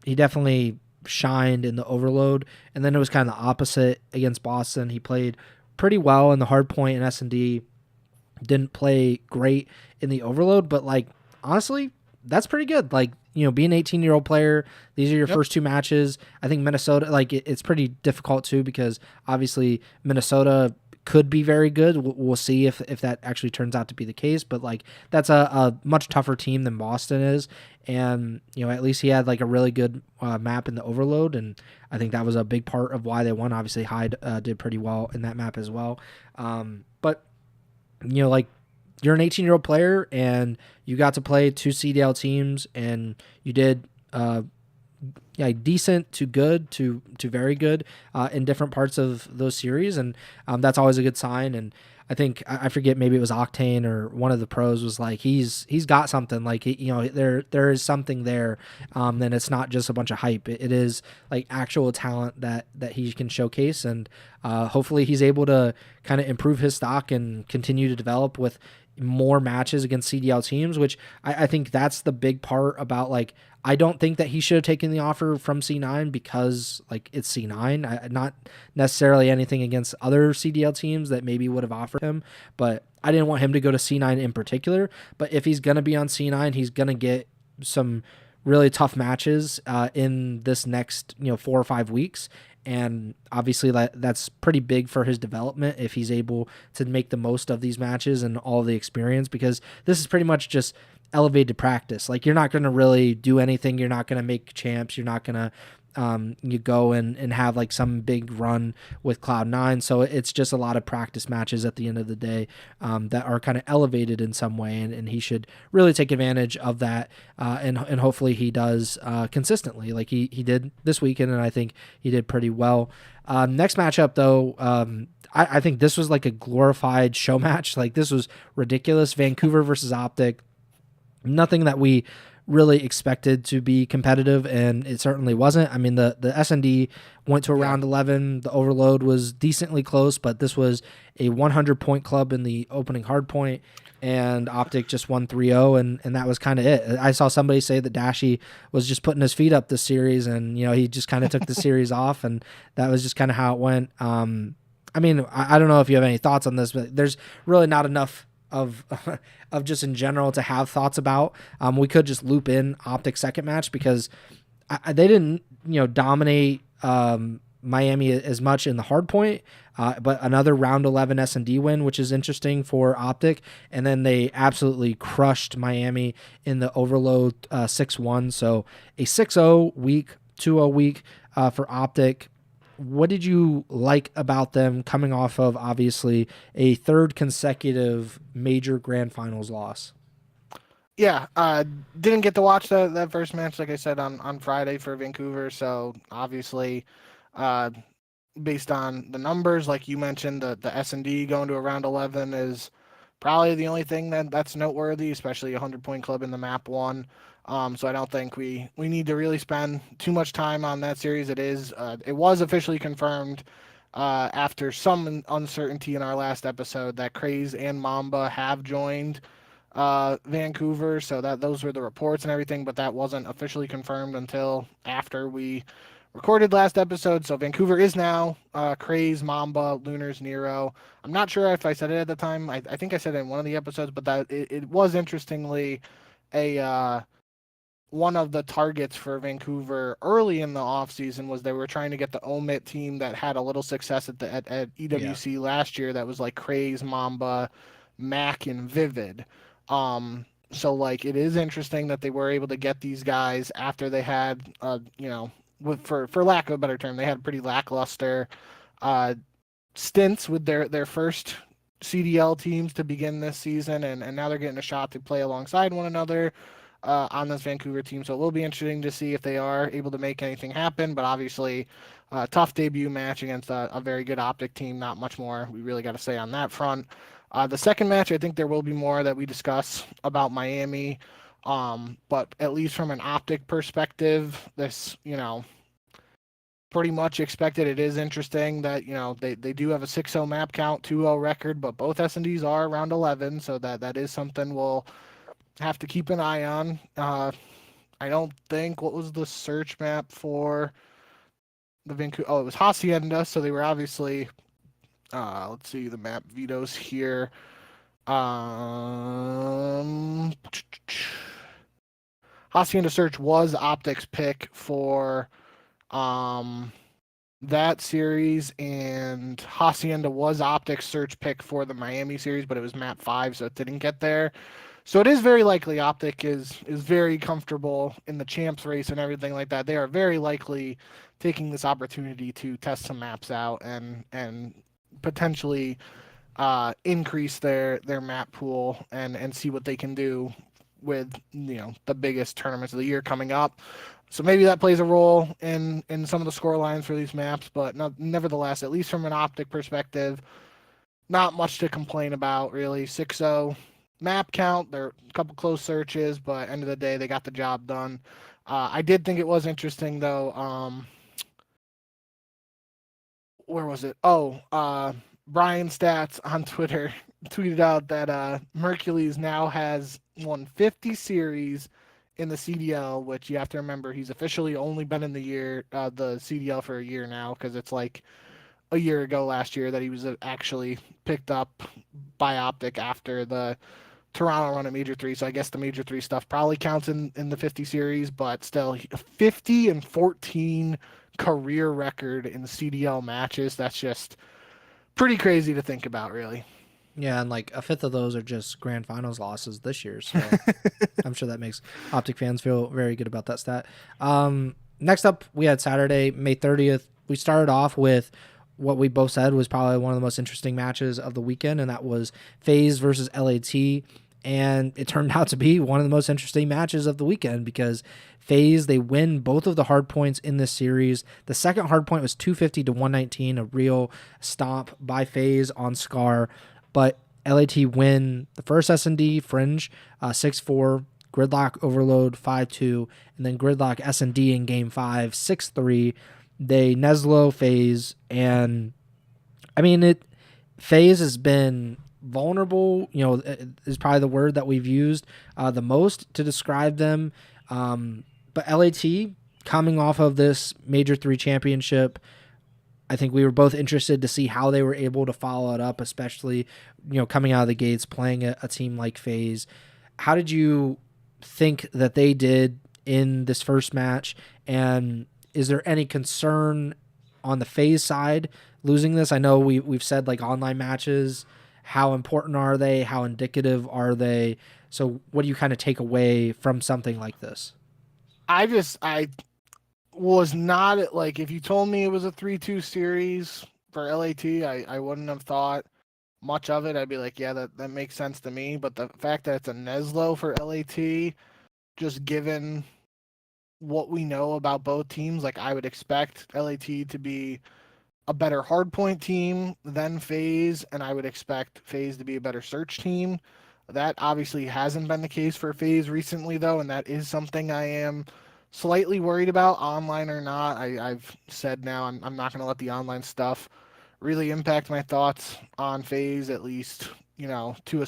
he definitely shined in the overload, and then it was kind of the opposite against Boston. He played pretty well in the hard point and S&D, didn't play great in the overload, but like honestly, that's pretty good. Like, being an 18-year-old player, these are your first 2 matches. I think Minnesota, like it's pretty difficult too, because obviously Minnesota could be very good. We'll see if that actually turns out to be the case, but like that's a much tougher team than Boston is, and at least he had like a really good map in the overload, and I think that was a big part of why they won. Obviously Hyde did pretty well in that map as well, but like you're an 18-year-old player and you got to play 2 CDL teams, and you did decent to good to very good in different parts of those series, and that's always a good sign. And I think I forget, maybe it was Octane or one of the pros was like he's got something, like there is something there. Then it's not just a bunch of hype. It is like actual talent that he can showcase, and hopefully he's able to kind of improve his stock and continue to develop with more matches against CDL teams, which I think that's the big part about, like, I don't think that he should have taken the offer from C9 because like it's C9. Not necessarily anything against other CDL teams that maybe would have offered him, but I didn't want him to go to C9 in particular. But if he's going to be on C9, he's going to get some really tough matches in this next 4 or 5 weeks. And obviously that's pretty big for his development if he's able to make the most of these matches and all the experience, because this is pretty much just elevated practice. Like, you're not going to really do anything. You're not going to make champs. You're not going to you go and have like some big run with Cloud9. So it's just a lot of practice matches at the end of the day that are kind of elevated in some way, and he should really take advantage of that, and hopefully he does consistently like he did this weekend, and I think he did pretty well. Next matchup though, I think this was like a glorified show match. Like, this was ridiculous. Vancouver versus OpTic. Nothing that we really expected to be competitive, and it certainly wasn't. I mean, the S&D went to a round 11. The overload was decently close, but this was a 100-point club in the opening hardpoint, and OpTic just won 3-0, and that was kind of it. I saw somebody say that Dashy was just putting his feet up this series, and he just kind of took the series off, and that was just kind of how it went. I mean, I don't know if you have any thoughts on this, but there's really not enough of just in general to have thoughts about. We could just loop in OpTic's second match, because they didn't dominate Miami as much in the hard point, but another round 11 S&D win, which is interesting for OpTic, and then they absolutely crushed Miami in the overload 6-1. So a 6-0 week, 2-0 week for OpTic. What did you like about them coming off of obviously a third consecutive major grand finals loss? Yeah, didn't get to watch that first match, like I said, on Friday for Vancouver. So obviously, based on the numbers, like you mentioned, the S&D going to a round 11 is probably the only thing that's noteworthy, especially a 100-point club in the map one. So I don't think we need to really spend too much time on that series. It was officially confirmed after some uncertainty in our last episode that Craze and Mamba have joined Vancouver. So those were the reports and everything, but that wasn't officially confirmed until after we recorded last episode. So Vancouver is now Craze, Mamba, Lunars, Nero. I'm not sure if I said it at the time. I think I said it in one of the episodes, but that it was interestingly one of the targets for Vancouver early in the offseason was they were trying to get the Omit team that had a little success at EWC last year, that was like Craze, Mamba, Mac, and Vivid. So like, it is interesting that they were able to get these guys after they had for lack of a better term, they had pretty lackluster stints with their first CDL teams to begin this season, and now they're getting a shot to play alongside one another on this Vancouver team. So it will be interesting to see if they are able to make anything happen, but obviously tough debut match against a very good OpTic team. Not much more we really got to say on that front. The second match, I think there will be more that we discuss about Miami, but at least from an OpTic perspective, this, pretty much expected. It is interesting that, they do have a 6-0 map count, 2-0 record, but both S&Ds are around 11, so that is something we'll have to keep an eye on. I don't think, what was the search map for the Vancouver? Oh, it was Hacienda, so they were obviously, let's see the map vetoes here. Hacienda search was OpTic's pick for that series, and Hacienda was OpTic's search pick for the Miami series, but it was map 5, so it didn't get there. So it is very likely OpTic is very comfortable in the champs race and everything like that. They are very likely taking this opportunity to test some maps out and potentially increase their map pool and see what they can do with the biggest tournaments of the year coming up. So maybe that plays a role in some of the score lines for these maps, but nevertheless, at least from an OpTic perspective, not much to complain about, really. 6-0 map count. There are a couple close searches, but end of the day, they got the job done. I did think it was interesting, though. Where was it? Oh, Brian Stats on Twitter tweeted out that Mercules now has won 50 series in the CDL, which you have to remember he's officially only been in the CDL for a year now, because it's like a year ago last year that he was actually picked up by OpTic after the Toronto run at Major 3. So I guess the Major 3 stuff probably counts in the 50 series, but still 50 and 14 career record in CDL matches. That's just pretty crazy to think about, really. Yeah, and like a fifth of those are just grand finals losses this year. So I'm sure that makes OpTic fans feel very good about that stat. Next up, we had Saturday, May 30th. We started off with what we both said was probably one of the most interesting matches of the weekend, and that was FaZe versus LAT. And it turned out to be one of the most interesting matches of the weekend because FaZe, they win both of the hard points in this series. The second hard point was 250 to 119, a real stomp by FaZe on Scar. But LAT win the first S&D Fringe 6-4, Gridlock Overload 5-2, and then Gridlock S&D in Game 5 6-3. They NESLO FaZe, and I mean, FaZe has been vulnerable, is probably the word that we've used the most to describe them. But LAT, coming off of this Major 3 championship, I think we were both interested to see how they were able to follow it up, especially, coming out of the gates, playing a team like FaZe. How did you think that they did in this first match? And is there any concern on the FaZe side losing this? I know we've said like online matches, how important are they? How indicative are they? So what do you kind of take away from something like this? I was not like, if you told me it was a 3-2 series for LAT, I wouldn't have thought much of it. I'd be like, yeah, that makes sense to me. But the fact that it's a NESLO for LAT, just given what we know about both teams, like I would expect LAT to be a better hardpoint team than FaZe, and I would expect FaZe to be a better search team. That obviously hasn't been the case for FaZe recently, though, and that is something I am slightly worried about, online or not. I've said now I'm not going to let the online stuff really impact my thoughts on FaZe, at least, to a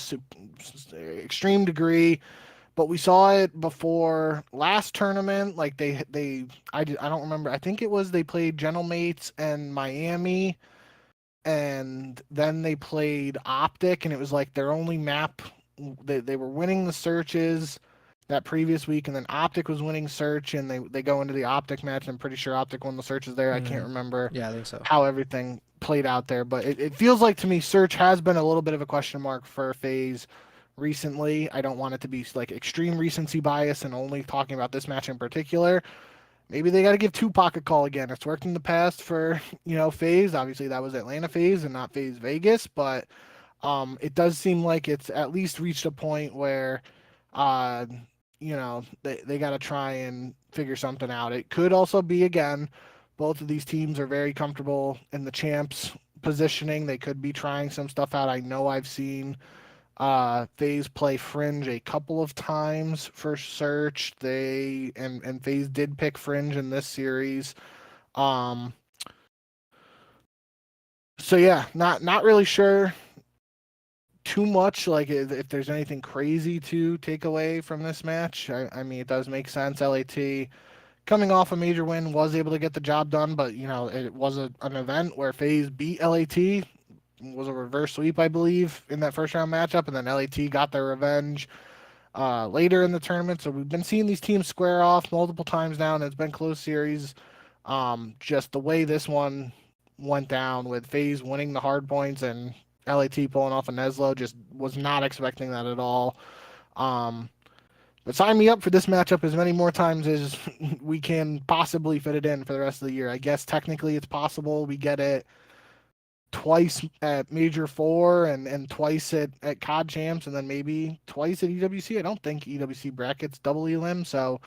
extreme degree. But we saw it before last tournament. Like I don't remember. I think it was they played Gentlemates and Miami, and then they played OpTic, and it was like their only map. They were winning the searches that previous week, and then OpTic was winning search, and they go into the OpTic match. I'm pretty sure OpTic won the searches there. I can't remember Yeah, I think so. how everything played out there, but it feels like to me search has been a little bit of a question mark for FaZe recently. I don't want it to be like extreme recency bias and only talking about this match in particular. Maybe they got to give Tupac a call again. It's worked in the past for, FaZe. Obviously, that was Atlanta FaZe and not FaZe Vegas, but it does seem like it's at least reached a point where, they got to try and figure something out. It could also be, again, both of these teams are very comfortable in the champs positioning. They could be trying some stuff out. I know I've seen FaZe play Fringe a couple of times for search. And FaZe did pick Fringe in this series. So yeah, not really sure too much, like if there's anything crazy to take away from this match. I mean, it does make sense. LAT coming off a major win was able to get the job done, but it was an event where FaZe beat LAT. Was a reverse sweep, I believe, in that first round matchup, and then LAT got their revenge later in the tournament. So we've been seeing these teams square off multiple times now, and it's been close series. Just the way this one went down with FaZe winning the hard points and LAT pulling off a NESLO, just was not expecting that at all. But sign me up for this matchup as many more times as we can possibly fit it in for the rest of the year. I guess technically it's possible we get it twice at Major 4 and twice at COD Champs, and then maybe twice at EWC. I don't think EWC brackets double elim, so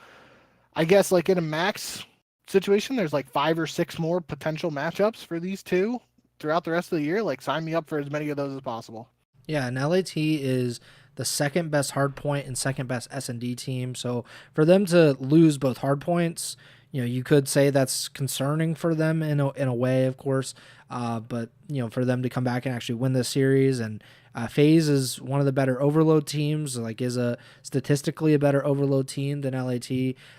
I guess like in a max situation, there's like 5 or 6 more potential matchups for these two throughout the rest of the year. Like sign me up for as many of those as possible. Yeah, and LAT is the second best hardpoint and second best S&D team. So for them to lose both hardpoints, you could say that's concerning for them in a way, of course. But for them to come back and actually win this series, and FaZe is one of the better overload teams. Like, is a statistically a better overload team than LAT.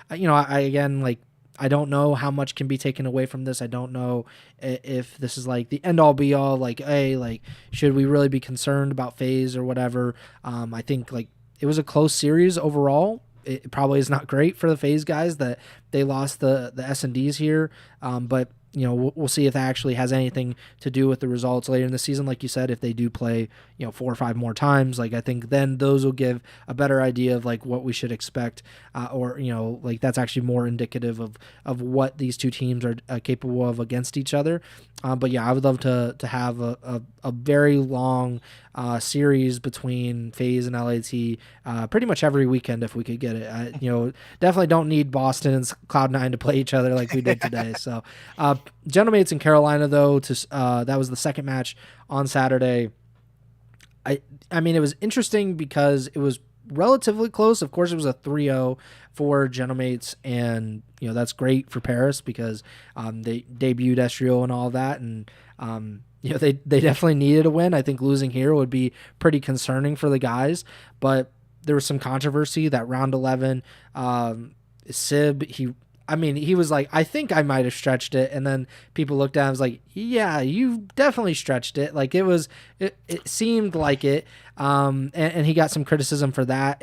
I again, like, I don't know how much can be taken away from this. I don't know if this is like the end all be all. Like, hey, like, should we really be concerned about FaZe or whatever? I think like it was a close series overall. It probably is not great for the FaZe guys that they lost the S&Ds here, but we'll see if that actually has anything to do with the results later in the season. Like you said, if they do play 4 or 5 more times, like I think then those will give a better idea of like what we should expect, or like that's actually more indicative of what these two teams are capable of against each other. But yeah, I would love to have a very long series between FaZe and LAT pretty much every weekend if we could get it. Definitely don't need Boston and Cloud9 to play each other like we did today. So Gentlemates in Carolina, though, that was the second match on Saturday. I mean, it was interesting because it was relatively close. Of course, it was a 3-0 for Gentlemates, and that's great for Paris because they debuted Estriel and all that, and they definitely needed a win. I think losing here would be pretty concerning for the guys, but there was some controversy that round 11, Sib, he was like, I think I might have stretched it. And then people looked at him and was like, yeah, you definitely stretched it. Like it seemed like it. And he got some criticism for that.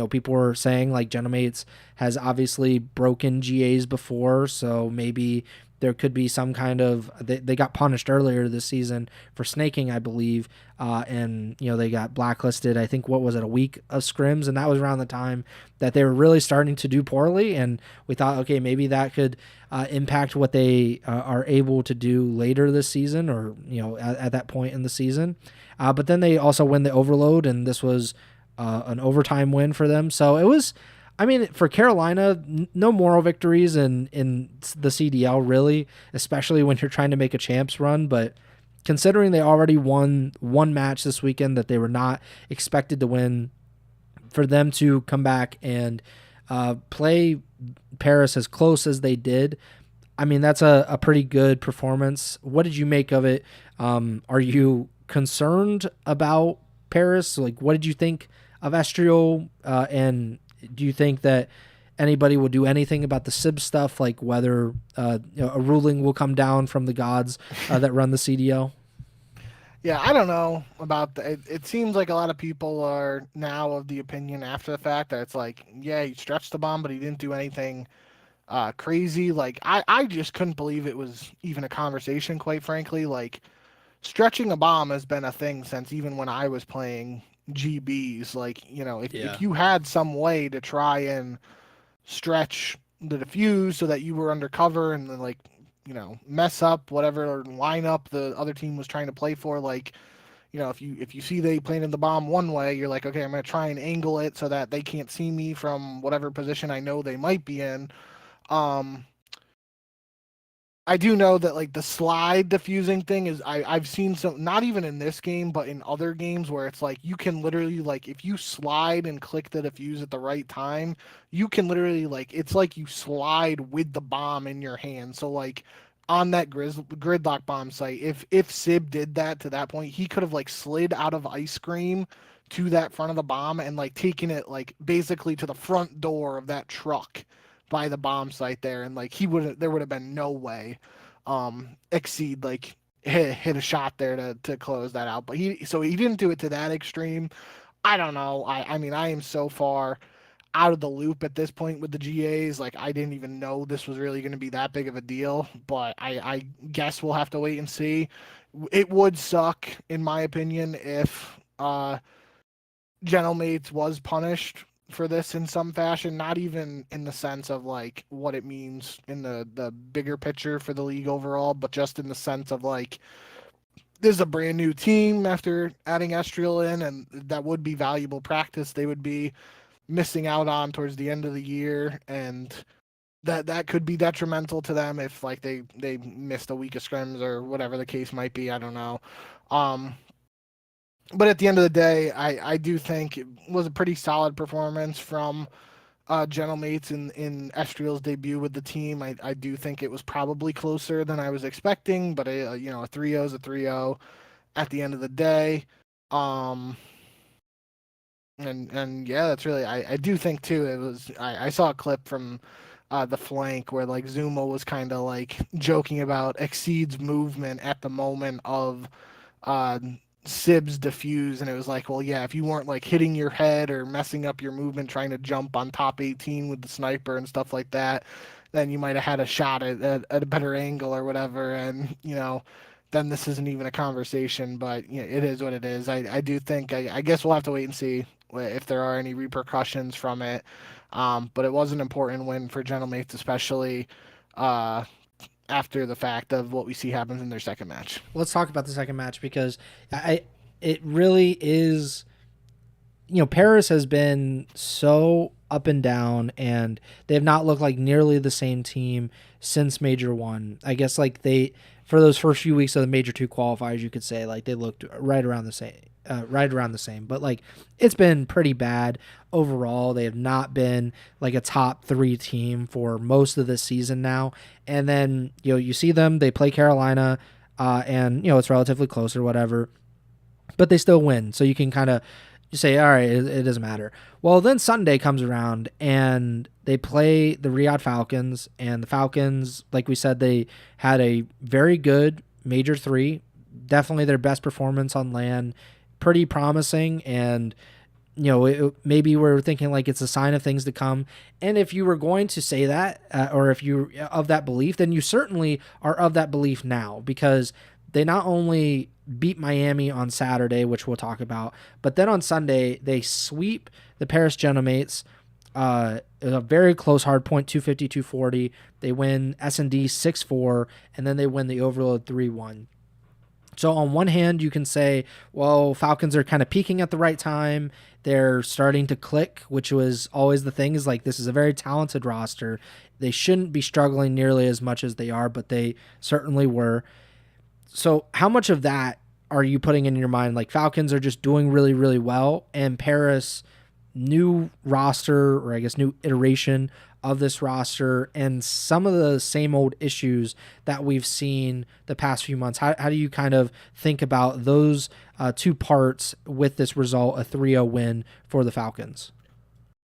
People were saying like Gentlemates has obviously broken GAs before. So maybe there could be some kind of, they got punished earlier this season for snaking, I believe. And they got blacklisted, I think, what was it, a week of scrims, and that was around the time that they were really starting to do poorly, and we thought, okay, maybe that could impact what they are able to do later this season, or at that point in the season. But then they also win the overload, and this was an overtime win for them. So it was, I mean, for Carolina, no moral victories in the CDL, really, especially when you're trying to make a champs run. But considering they already won one match this weekend that they were not expected to win, for them to come back and play Paris as close as they did, I mean, that's a pretty good performance. What did you make of it? Are you concerned about Paris? Like, what did you think of Estriel? And do you think that anybody will do anything about the SIB stuff, like whether a ruling will come down from the gods that run the CDL? Yeah, I don't know about that. It seems like a lot of people are now of the opinion after the fact that it's like, yeah, he stretched the bomb, but he didn't do anything crazy. Like, I just couldn't believe it was even a conversation, quite frankly. Like, stretching a bomb has been a thing since even when I was playing GBs. Like, if you had some way to try and stretch the defuse so that you were undercover and then, like, mess up whatever lineup the other team was trying to play for, like, if you see they planted the bomb one way, you're like, okay, I'm going to try and angle it so that they can't see me from whatever position I know they might be in. I do know that like the slide diffusing thing is I've seen some, not even in this game, but in other games where it's like you can literally, like, if you slide and click the diffuse at the right time, you can literally, like, it's like you slide with the bomb in your hand. So like on that gridlock bomb site, if Sib did that to that point, he could have like slid out of ice cream to that front of the bomb and like taken it like basically to the front door of that truck by the bomb site there, and like there would have been no way exceed like hit a shot there to close that out. But he didn't do it to that extreme. I don't know. I mean, I am so far out of the loop at this point with the GAs. Like, I didn't even know this was really going to be that big of a deal, but I guess we'll have to wait and see. It would suck, in my opinion, if Gentlemates was punished for this in some fashion, not even in the sense of like what it means in the bigger picture for the league overall, but just in the sense of like, this is a brand new team after adding Estriel in, and that would be valuable practice they would be missing out on towards the end of the year. And that could be detrimental to them if like they missed a week of scrims or whatever the case might be. I don't know. Um, but at the end of the day, I do think it was a pretty solid performance from Gentlemates in Estriel's debut with the team. I do think it was probably closer than I was expecting, but a 3-0 is a 3-0 at the end of the day. Um, and yeah, that's really I do think too. It was I saw a clip from the flank where like Zuma was kind of like joking about Exceed's movement at the moment of uh, Sib's diffuse, and it was like, well, yeah, if you weren't like hitting your head or messing up your movement trying to jump on top 18 with the sniper and stuff like that, then you might have had a shot at a better angle or whatever. And then this isn't even a conversation, but it is what it is. I do think I guess we'll have to wait and see if there are any repercussions from it. But it was an important win for Gentlemates, especially after the fact of what we see happens in their second match. Let's talk about the second match because it really is. Paris has been so up and down, and they have not looked like nearly the same team since Major 1. I guess like for those first few weeks of the Major 2 qualifiers, you could say like they looked right around the same. But like it's been pretty bad overall. They have not been like a top 3 team for most of this season now. And then you see them, they play Carolina, and it's relatively close or whatever, but they still win. So you can kind of say, all right, it doesn't matter. Well, then Sunday comes around and they play the Riyadh Falcons, and the Falcons, like we said, they had a very good Major 3, definitely their best performance on land, pretty promising, and maybe we're thinking like it's a sign of things to come. And if you were going to say that, or if you're of that belief, then you certainly are of that belief now, because they not only beat Miami on Saturday, which we'll talk about, but then on Sunday, they sweep the Paris Gentlemates. A very close hard point, 250-240. They win S&D 6-4, and then they win the Overload 3-1. So on one hand, you can say, well, Falcons are kind of peaking at the right time. They're starting to click, which was always the thing, is like this is a very talented roster. They shouldn't be struggling nearly as much as they are, but they certainly were. So how much of that are you putting in your mind? Like Falcons are just doing really, really well, and Paris, new roster, or I guess new iteration of this roster, and some of the same old issues that we've seen the past few months. How do you kind of think about those two parts with this result, a 3-0 win for the Falcons?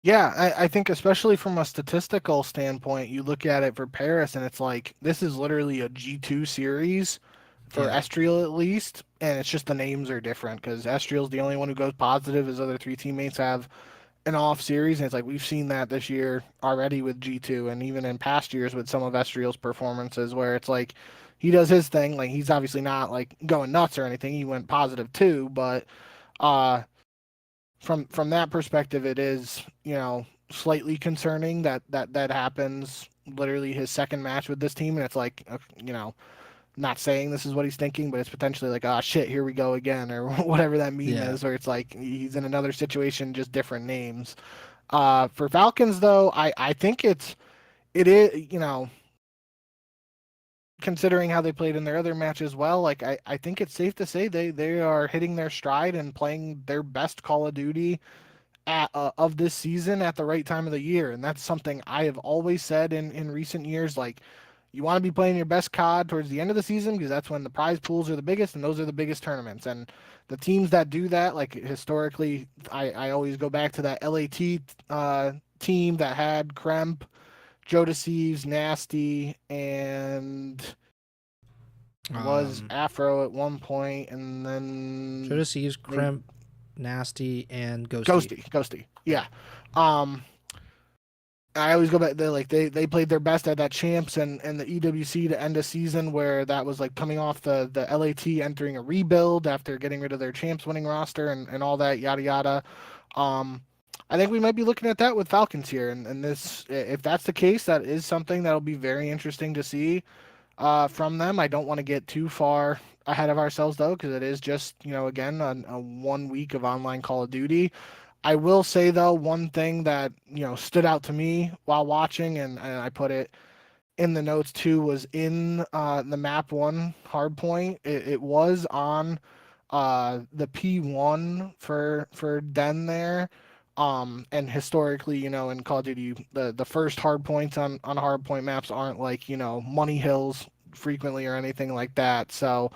Yeah, I think especially from a statistical standpoint, you look at it for Paris, and it's like this is literally a G2 series for Estriel at least, and it's just the names are different because Estriel's the only one who goes positive. His other 3 teammates have an off series, and it's like we've seen that this year already with G2, and even in past years with some of Estriel's performances, where it's like he does his thing. Like he's obviously not like going nuts or anything. He went positive too, but from that perspective, it is slightly concerning that happens literally his second match with this team, and it's like not saying this is what he's thinking, but it's potentially like, oh shit, here we go again, or whatever that meme is, where it's like he's in another situation, just different names. For Falcons though, I think it is, considering how they played in their other matches well, like I think it's safe to say they are hitting their stride and playing their best Call of Duty of this season at the right time of the year. And that's something I have always said in recent years. Like, you want to be playing your best COD towards the end of the season because that's when the prize pools are the biggest and those are the biggest tournaments. And the teams that do that, like historically, I always go back to that LAT team that had Kremp, Joe Deceives, Nasty, and was Afro at one point, and then Joe Deceives, Kremp, Nasty, and Ghosty. Yeah. I always go back. They played their best at that champs and the EWC to end a season where that was like coming off the LAT entering a rebuild after getting rid of their champs winning roster and all that yada yada. I think we might be looking at that with Falcons here, and this, if that's the case, that is something that'll be very interesting to see from them. I don't want to get too far ahead of ourselves though, because it is just again a 1 week of online Call of Duty. I will say though, one thing that stood out to me while watching, and I put it in the notes too, was in the map one hard point. It was on the P1 for Den there. And historically, in Call of Duty, the first hard points on hard point maps aren't like, money hills frequently or anything like that. So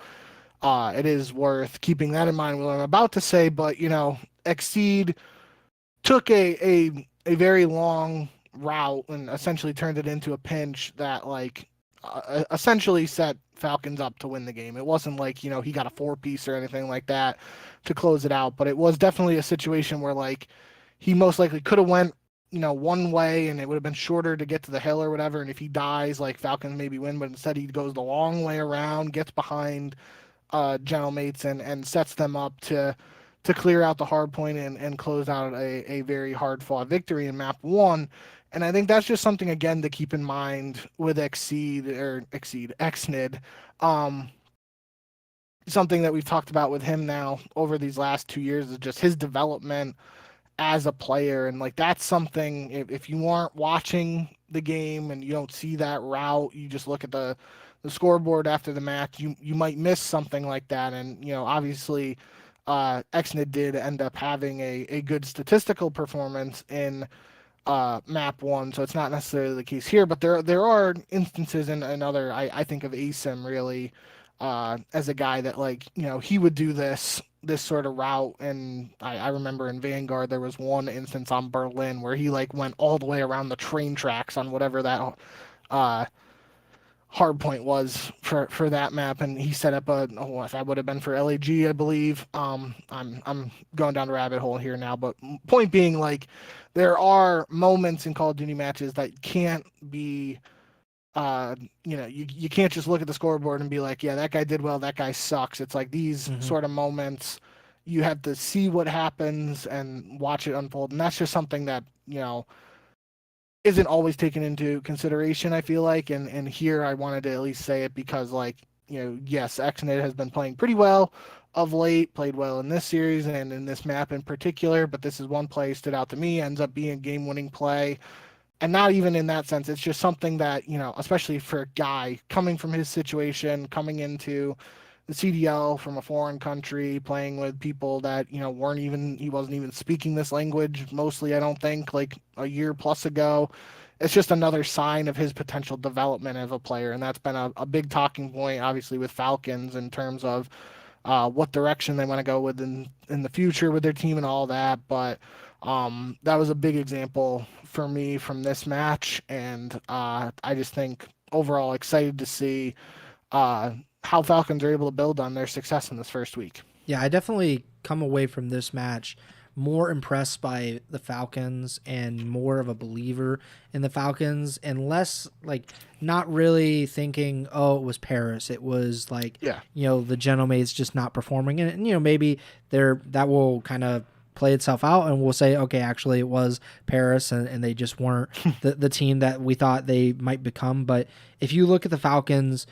it is worth keeping that in mind with what I'm about to say. But, Exceed took a very long route and essentially turned it into a pinch that essentially set Falcons up to win the game. It wasn't like, he got a 4-piece or anything like that to close it out, but it was definitely a situation where he most likely could have went, one way and it would have been shorter to get to the hill or whatever. And if he dies, Falcons maybe win, but instead he goes the long way around, gets behind Gentlemates and sets them up to clear out the hard point and close out a very hard fought victory in map one. And I think that's just something again to keep in mind with Xnid. Something that we've talked about with him now over these last 2 years is just his development as a player. And that's something, if you aren't watching the game and you don't see that route, you just look at the scoreboard after the match, you might miss something like that. And obviously Xnid did end up having a good statistical performance in map one, so it's not necessarily the case here, but there are instances in other, I think of Asim really as a guy that he would do this sort of route. And I remember in Vanguard there was one instance on Berlin where he went all the way around the train tracks on whatever that hard point was for that map, and he set up that would have been for LAG, I believe. I'm going down the rabbit hole here now, but point being, there are moments in Call of Duty matches that can't be you can't just look at the scoreboard and be like, yeah, that guy did well, that guy sucks. It's these sort of moments you have to see what happens and watch it unfold, and that's just something that isn't always taken into consideration, I feel like. And here I wanted to at least say it because yes, Xnid has been playing pretty well of late, played well in this series and in this map in particular, but this is one play stood out to me, ends up being a game-winning play. And not even in that sense, it's just something that, especially for a guy coming from his situation, coming into the CDL from a foreign country, playing with people that, he wasn't even speaking this language mostly, I don't think, a year plus ago. It's just another sign of his potential development as a player. And that's been a big talking point, obviously, with Falcons in terms of what direction they want to go with in the future with their team and all that. But that was a big example for me from this match. And I just think overall excited to see how Falcons are able to build on their success in this first week. Yeah, I definitely come away from this match more impressed by the Falcons and more of a believer in the Falcons, and less not really thinking, oh, it was Paris. It was the Gentlemates just not performing. And maybe that will kind of play itself out and we'll say, okay, actually it was Paris and they just weren't the team that we thought they might become. But if you look at the Falcons,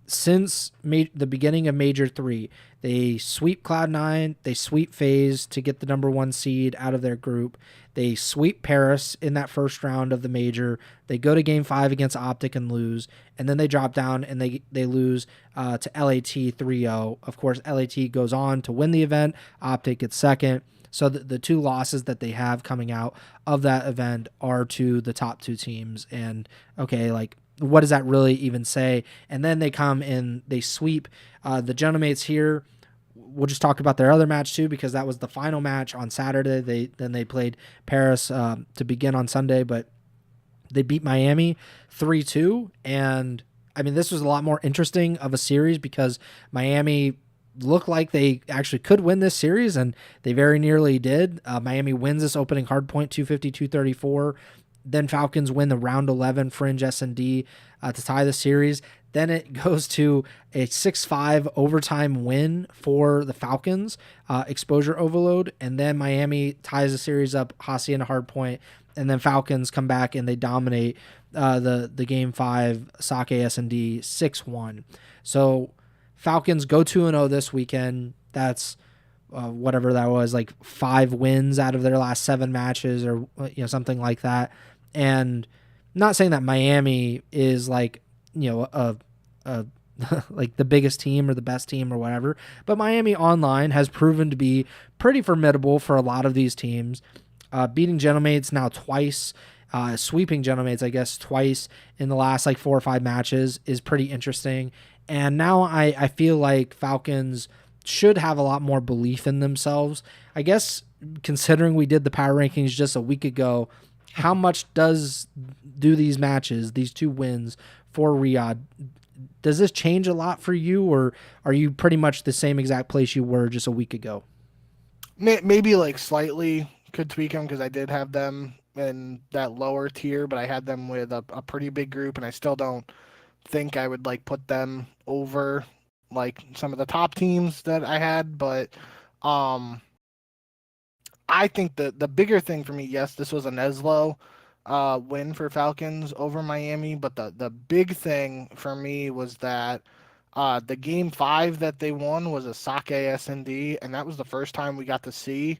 since the beginning of Major 3, they sweep Cloud9, they sweep FaZe to get the number 1 seed out of their group. They sweep Paris in that first round of the Major. They go to Game 5 against OpTic and lose, and then they drop down and they lose to LAT 3-0. Of course, LAT goes on to win the event. OpTic gets second. So the two losses that they have coming out of that event are to the top 2 teams. And, okay, what does that really even say? And then they come in, they sweep the Gentlemates here. We'll just talk about their other match too, because that was the final match on Saturday. Then they played Paris to begin on Sunday, but they beat Miami 3-2. And I mean, this was a lot more interesting of a series because Miami looked like they actually could win this series, and they very nearly did. Miami wins this opening hardpoint 250-234. Then Falcons win the round 11 Fringe S&D to tie the series. Then it goes to a 6-5 overtime win for the Falcons, exposure overload. And then Miami ties the series up, Hasi and a hard point. And then Falcons come back and they dominate the Game 5 Sake S&D 6-1. So Falcons go 2-0 this weekend. That's whatever that was, like 5 wins out of their last 7 matches, or something like that. And not saying that Miami is like a like the biggest team or the best team or whatever, but Miami online has proven to be pretty formidable for a lot of these teams. Beating Gentlemates now twice, sweeping Gentlemates, I guess, twice in the last like 4 or 5 matches is pretty interesting. And now I feel like Falcons should have a lot more belief in themselves. I guess considering we did the power rankings just a week ago, how much do these matches, these 2 wins for Riyadh, does this change a lot for you, or are you pretty much the same exact place you were just a week ago? Maybe like slightly could tweak them, because I did have them in that lower tier, but I had them with a pretty big group, and I still don't think I would like put them over like some of the top teams that I had. But I think the bigger thing for me, yes, this was a NESLO win for Falcons over Miami, but the big thing for me was that the game 5 that they won was a Sake S&D, and that was the first time we got to see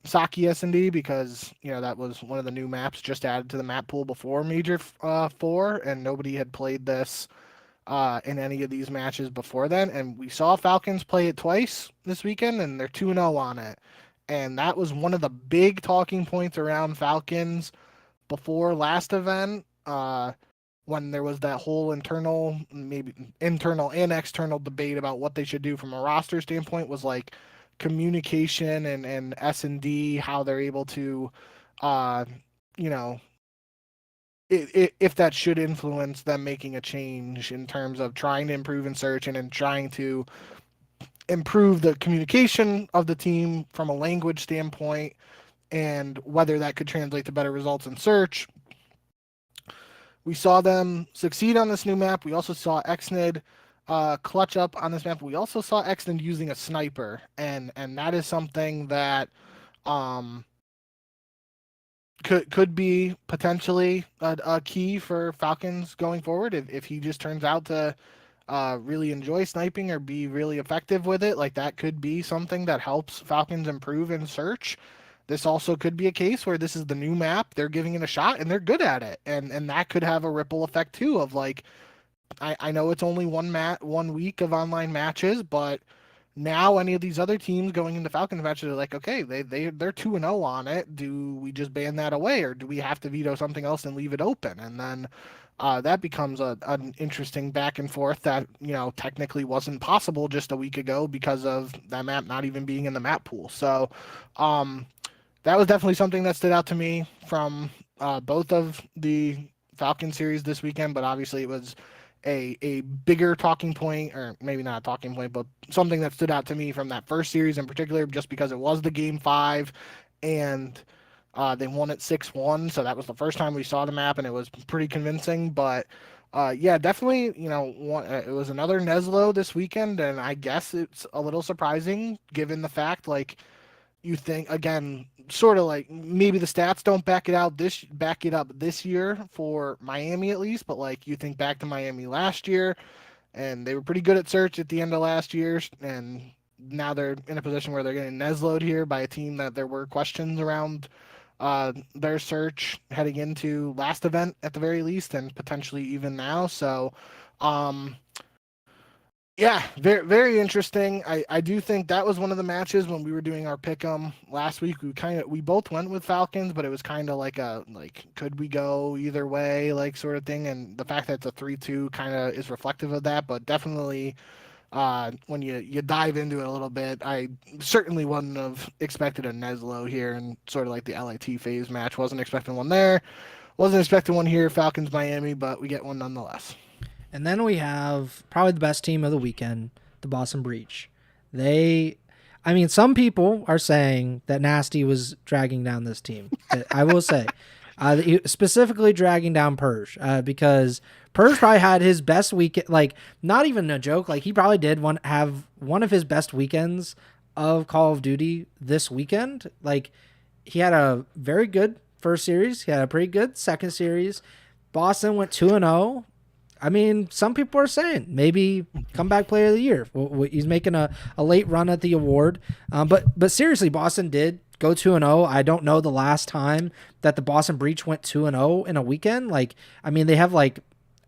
Sake S&D, because that was one of the new maps just added to the map pool before Major 4, and nobody had played this in any of these matches before then. And we saw Falcons play it twice this weekend, and they're 2-0 on it. And that was one of the big talking points around Falcons before last event, when there was that whole internal, maybe internal and external debate about what they should do from a roster standpoint, was like communication and S&D, how they're able to, if that should influence them making a change in terms of trying to improve in search and in trying to improve the communication of the team from a language standpoint, and whether that could translate to better results in search. We saw them succeed on this new map. We also saw Xnid clutch up on this map. We also saw Xnid using a sniper, and that is something that could be potentially a key for Falcons going forward. If he just turns out to really enjoy sniping or be really effective with it, like that could be something that helps Falcons improve in search. This also could be a case where this is the new map, they're giving it a shot, and they're good at it. And that could have a ripple effect too of like, I know it's only 1 week of online matches, but now any of these other teams going into Falcons matches are like, okay, they're 2-0 on it. Do we just ban that away, or do we have to veto something else and leave it open? And then that becomes an interesting back and forth that technically wasn't possible just a week ago because of that map not even being in the map pool. So that was definitely something that stood out to me from both of the Falcon series this weekend, but obviously it was a bigger talking point, or maybe not a talking point, but something that stood out to me from that first series in particular, just because it was the game 5 and they won it 6-1. So that was the first time we saw the map, and it was pretty convincing. But yeah, definitely, it was another NESLO this weekend, and I guess it's a little surprising given the fact, like, you think, again, sort of like maybe the stats don't back it up this year for Miami at least, but like you think back to Miami last year, and they were pretty good at search at the end of last year, and now they're in a position where they're getting NESLO'd here by a team that there were questions around their search heading into last event at the very least, and potentially even now. So yeah, very, very interesting. I do think that was one of the matches when we were doing our pick'em last week. We both went with Falcons, but it was kind of like could we go either way, like sort of thing. And the fact that it's a 3-2 kind of is reflective of that. But definitely, when you dive into it a little bit, I certainly wouldn't have expected a NESLO here, and sort of like the LAT FaZe match. Wasn't expecting one there. Wasn't expecting one here, Falcons Miami, but we get one nonetheless. And then we have probably the best team of the weekend, the Boston Breach. Some people are saying that Nasty was dragging down this team. I will say, specifically dragging down Purge, because Purge probably had his best weekend. Like, not even a joke. Like, he probably did have one of his best weekends of Call of Duty this weekend. Like, he had a very good first series. He had a pretty good second series. Boston went 2-0. I mean, some people are saying maybe comeback player of the year. He's making a late run at the award. But seriously, Boston did go 2-0. I don't know the last time that the Boston Breach went 2-0 in a weekend. Like, I mean, they have like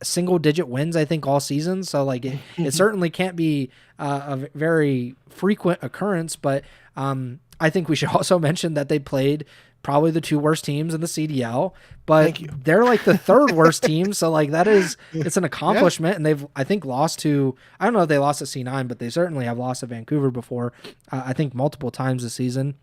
single digit wins, I think, all season. So like it certainly can't be a very frequent occurrence. But I think we should also mention that they played probably the two worst teams in the CDL, but they're like the third worst team. So like it's an accomplishment. And they've, I think, lost to, I don't know if they lost to C9, but they certainly have lost to Vancouver before, I think multiple times this season.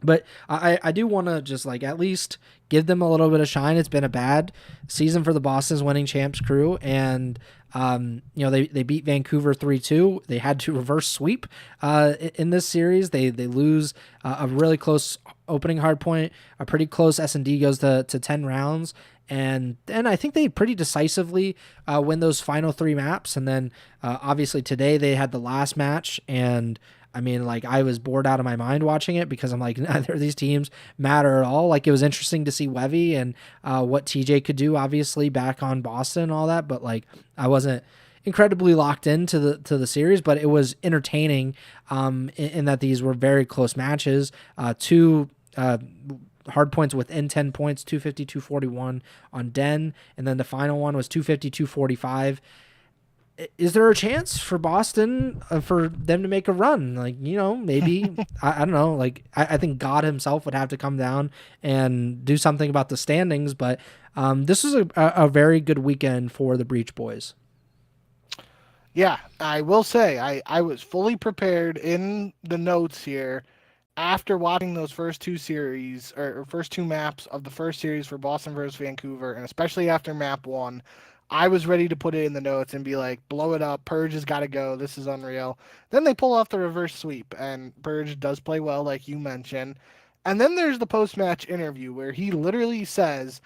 But I do want to just like at least give them a little bit of shine. It's been a bad season for the Boston's winning champs crew. And, they beat Vancouver 3-2. They had to reverse sweep in this series. They lose a really close opening hard point. A pretty close S&D goes to 10 rounds. And I think they pretty decisively win those final 3 maps. And then obviously today they had the last match, and I mean, like, I was bored out of my mind watching it because I'm like, neither of these teams matter at all. Like, it was interesting to see Wevy and what TJ could do, obviously, back on Boston and all that. But, like, I wasn't incredibly locked into the series, but it was entertaining in that these were very close matches. 2 hard points within 10 points, 250-241 on Den. And then the final one was 250-245. Is there a chance for Boston for them to make a run? Like, maybe, I don't know. Like, I think God himself would have to come down and do something about the standings. But this was a very good weekend for the Breach boys. Yeah, I will say I was fully prepared in the notes here after watching those first 2 series or first 2 maps of the first series for Boston versus Vancouver, and especially after map 1. I was ready to put it in the notes and be like, blow it up. Purge has got to go. This is unreal. Then they pull off the reverse sweep, and Purge does play well, like you mentioned. And then there's the post-match interview where he literally says,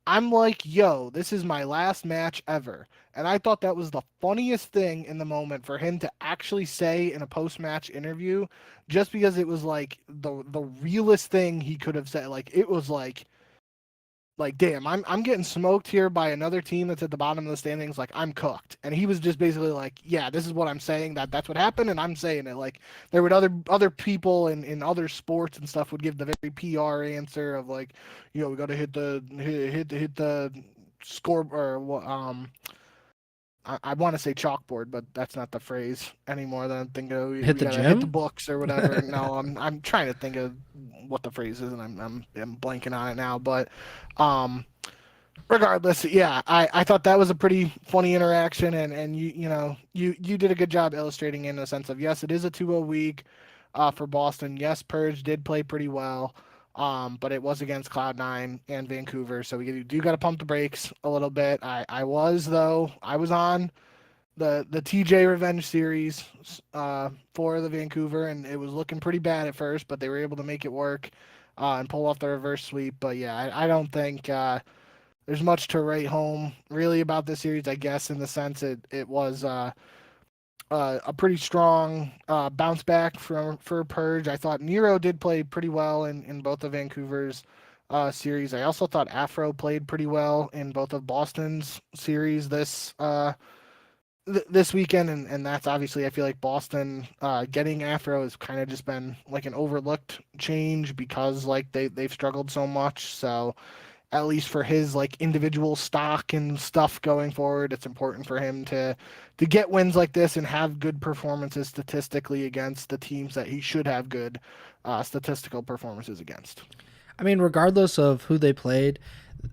I'm like, yo, this is my last match ever. And I thought that was the funniest thing in the moment for him to actually say in a post-match interview, just because it was like the realest thing he could have said. Like, it was like damn, I'm getting smoked here by another team that's at the bottom of the standings. Like, I'm cooked. And he was just basically like, yeah, this is what I'm saying, that's what happened, and I'm saying it. Like, there would other people in other sports and stuff would give the very PR answer of like, we got to hit the score, or I want to say chalkboard, but that's not the phrase anymore. That I'm thinking of. Hit the gym? Hit the books or whatever. No, I'm trying to think of what the phrase is, and I'm blanking on it now. But regardless, yeah, I thought that was a pretty funny interaction, and you did a good job illustrating in the sense of, yes, it is a 2-0 week for Boston. Yes, Purge did play pretty well. But it was against Cloud9 and Vancouver, so we do got to pump the brakes a little bit. I was on the TJ Revenge series for the Vancouver, and it was looking pretty bad at first, but they were able to make it work and pull off the reverse sweep. But yeah, I don't think there's much to write home really about this series, I guess, in the sense it was a pretty strong bounce back for Purge. I thought Nero did play pretty well in both of Vancouver's series. I also thought Afro played pretty well in both of Boston's series this weekend, and that's obviously, I feel like Boston getting Afro has kind of just been like an overlooked change because like they've struggled so much. So at least for his like individual stock and stuff going forward, it's important for him to get wins like this and have good performances statistically against the teams that he should have good statistical performances against. I mean, regardless of who they played,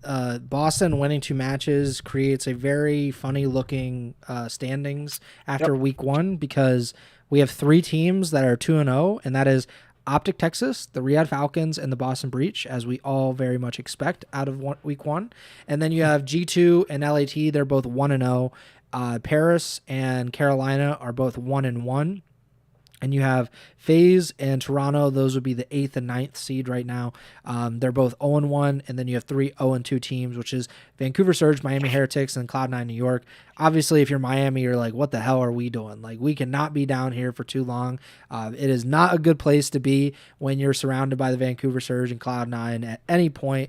Boston winning 2 matches creates a very funny looking standings after week 1, because we have 3 teams that are 2-0, and that is OpTic Texas, the Riyadh Falcons, and the Boston Breach, as we all very much expect out of week 1. And then you have G2 and LAT, they're both 1-0. Paris and Carolina are both 1-1. And you have FaZe and Toronto. Those would be the 8th and 9th seed right now. They're both 0-1. And then you have 3 0-2 teams, which is Vancouver Surge, Miami Heretics, and Cloud9 New York. Obviously, if you're Miami, you're like, what the hell are we doing? Like, we cannot be down here for too long. It is not a good place to be when you're surrounded by the Vancouver Surge and Cloud9 at any point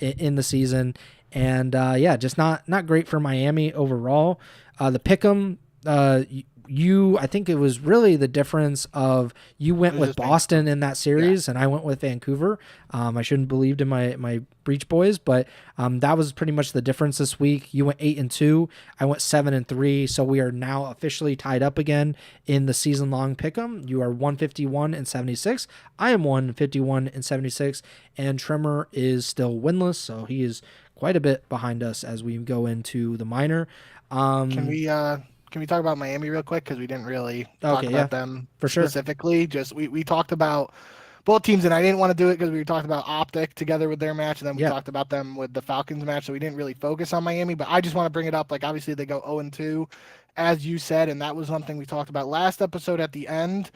in the season. And just not great for Miami overall. The pick'em, I think it was really the difference of you went with Boston in that series, and I went with Vancouver. I shouldn't have believed in my Breach Boys, but that was pretty much the difference this week. You went 8-2, I went 7-3, so we are now officially tied up again in the season-long pick'em. You are 151-76. I am 151-76, and Trimmer is still winless, so he is quite a bit behind us as we go into the minor. Can we talk about Miami real quick? Because we didn't really talk about them for specifically. Sure. Just we talked about both teams, and I didn't want to do it because we were talking about OpTic together with their match, and then we talked about them with the Falcons match, so we didn't really focus on Miami. But I just want to bring it up. Like, obviously, they go 0-2, as you said, and that was something we talked about last episode at the end.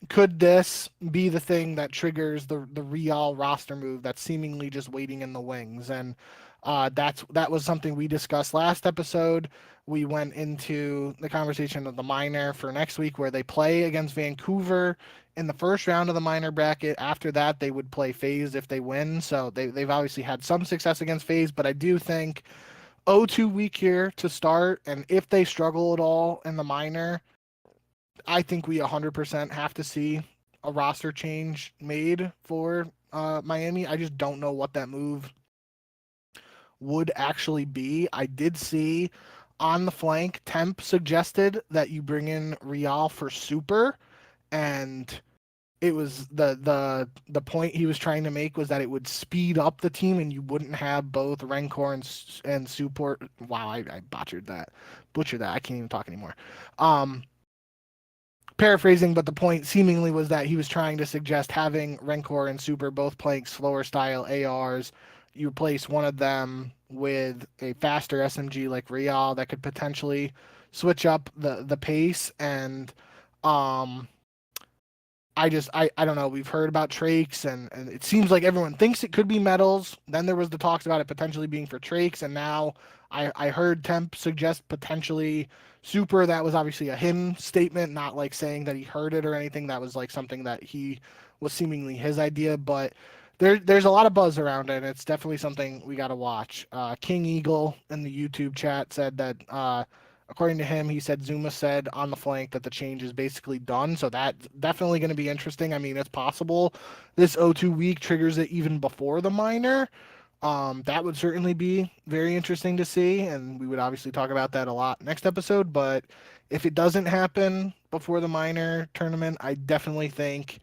Could this be the thing that triggers the Real roster move that's seemingly just waiting in the wings? And that was something we discussed last episode. We went into the conversation of the minor for next week, where they play against Vancouver in the first round of the minor bracket. After that, they would play FaZe if they win. So they've obviously had some success against FaZe, but I do think 0-2 week here to start. And if they struggle at all in the minor, I think we 100% have to see a roster change made for Miami. I just don't know what that move would actually be. I did see on the flank, Temp suggested that you bring in Real for super, and it was the point he was trying to make was that it would speed up the team and you wouldn't have both Rancor and support. Wow, I butchered that. I can't even talk anymore. Paraphrasing, but the point seemingly was that he was trying to suggest having Rancor and super both playing slower style ARs. You replace one of them with a faster SMG like Real that could potentially switch up the pace. And I don't know. We've heard about Trakes, and it seems like everyone thinks it could be metals. Then there was the talks about it potentially being for Trakes, and now I heard Temp suggest potentially super. That was obviously a him statement, not like saying that he heard it or anything. That was like something that he was seemingly his idea, but there's a lot of buzz around it. It's definitely something we got to watch. King Eagle in the YouTube chat said that according to him, he said Zuma said on the flank that the change is basically done. So that's definitely going to be interesting. I mean, it's possible this 0-2 week triggers it even before the minor. That would certainly be very interesting to see, and we would obviously talk about that a lot next episode. But if it doesn't happen before the minor tournament, I definitely think,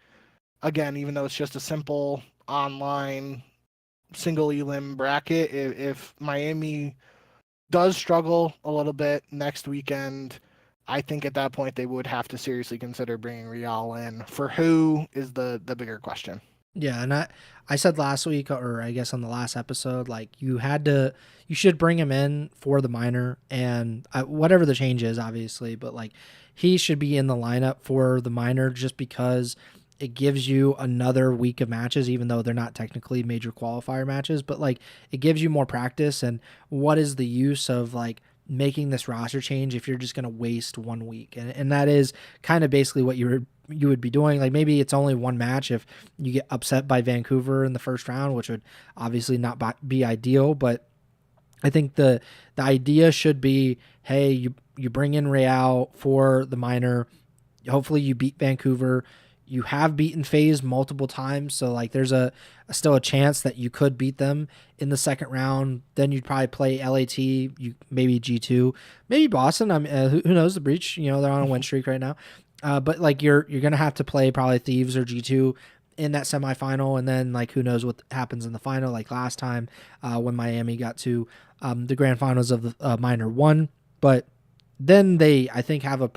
again, even though it's just a simple online single elim bracket, if Miami does struggle a little bit next weekend, I think at that point they would have to seriously consider bringing Real in. For who is the bigger question. Yeah, and I said last week, or I guess on the last episode, like you should bring him in for the minor, and whatever the change is, obviously, but like he should be in the lineup for the minor just because it gives you another week of matches, even though they're not technically major qualifier matches, but like it gives you more practice. And what is the use of like making this roster change if you're just going to waste 1 week? And that is kind of basically what you would be doing. Like maybe it's only one match if you get upset by Vancouver in the first round, which would obviously not be ideal, but I think the idea should be, hey, you bring in Real for the minor. Hopefully you beat Vancouver. You have beaten FaZe multiple times, so like there's still a chance that you could beat them in the second round. Then you'd probably play LAT, maybe G2, maybe Boston. Who knows? The Breach, they're on a win streak right now. But like you're gonna have to play probably Thieves or G2 in that semifinal, and then like who knows what happens in the final? Like last time when Miami got to the grand finals of the minor one, but then they I think have a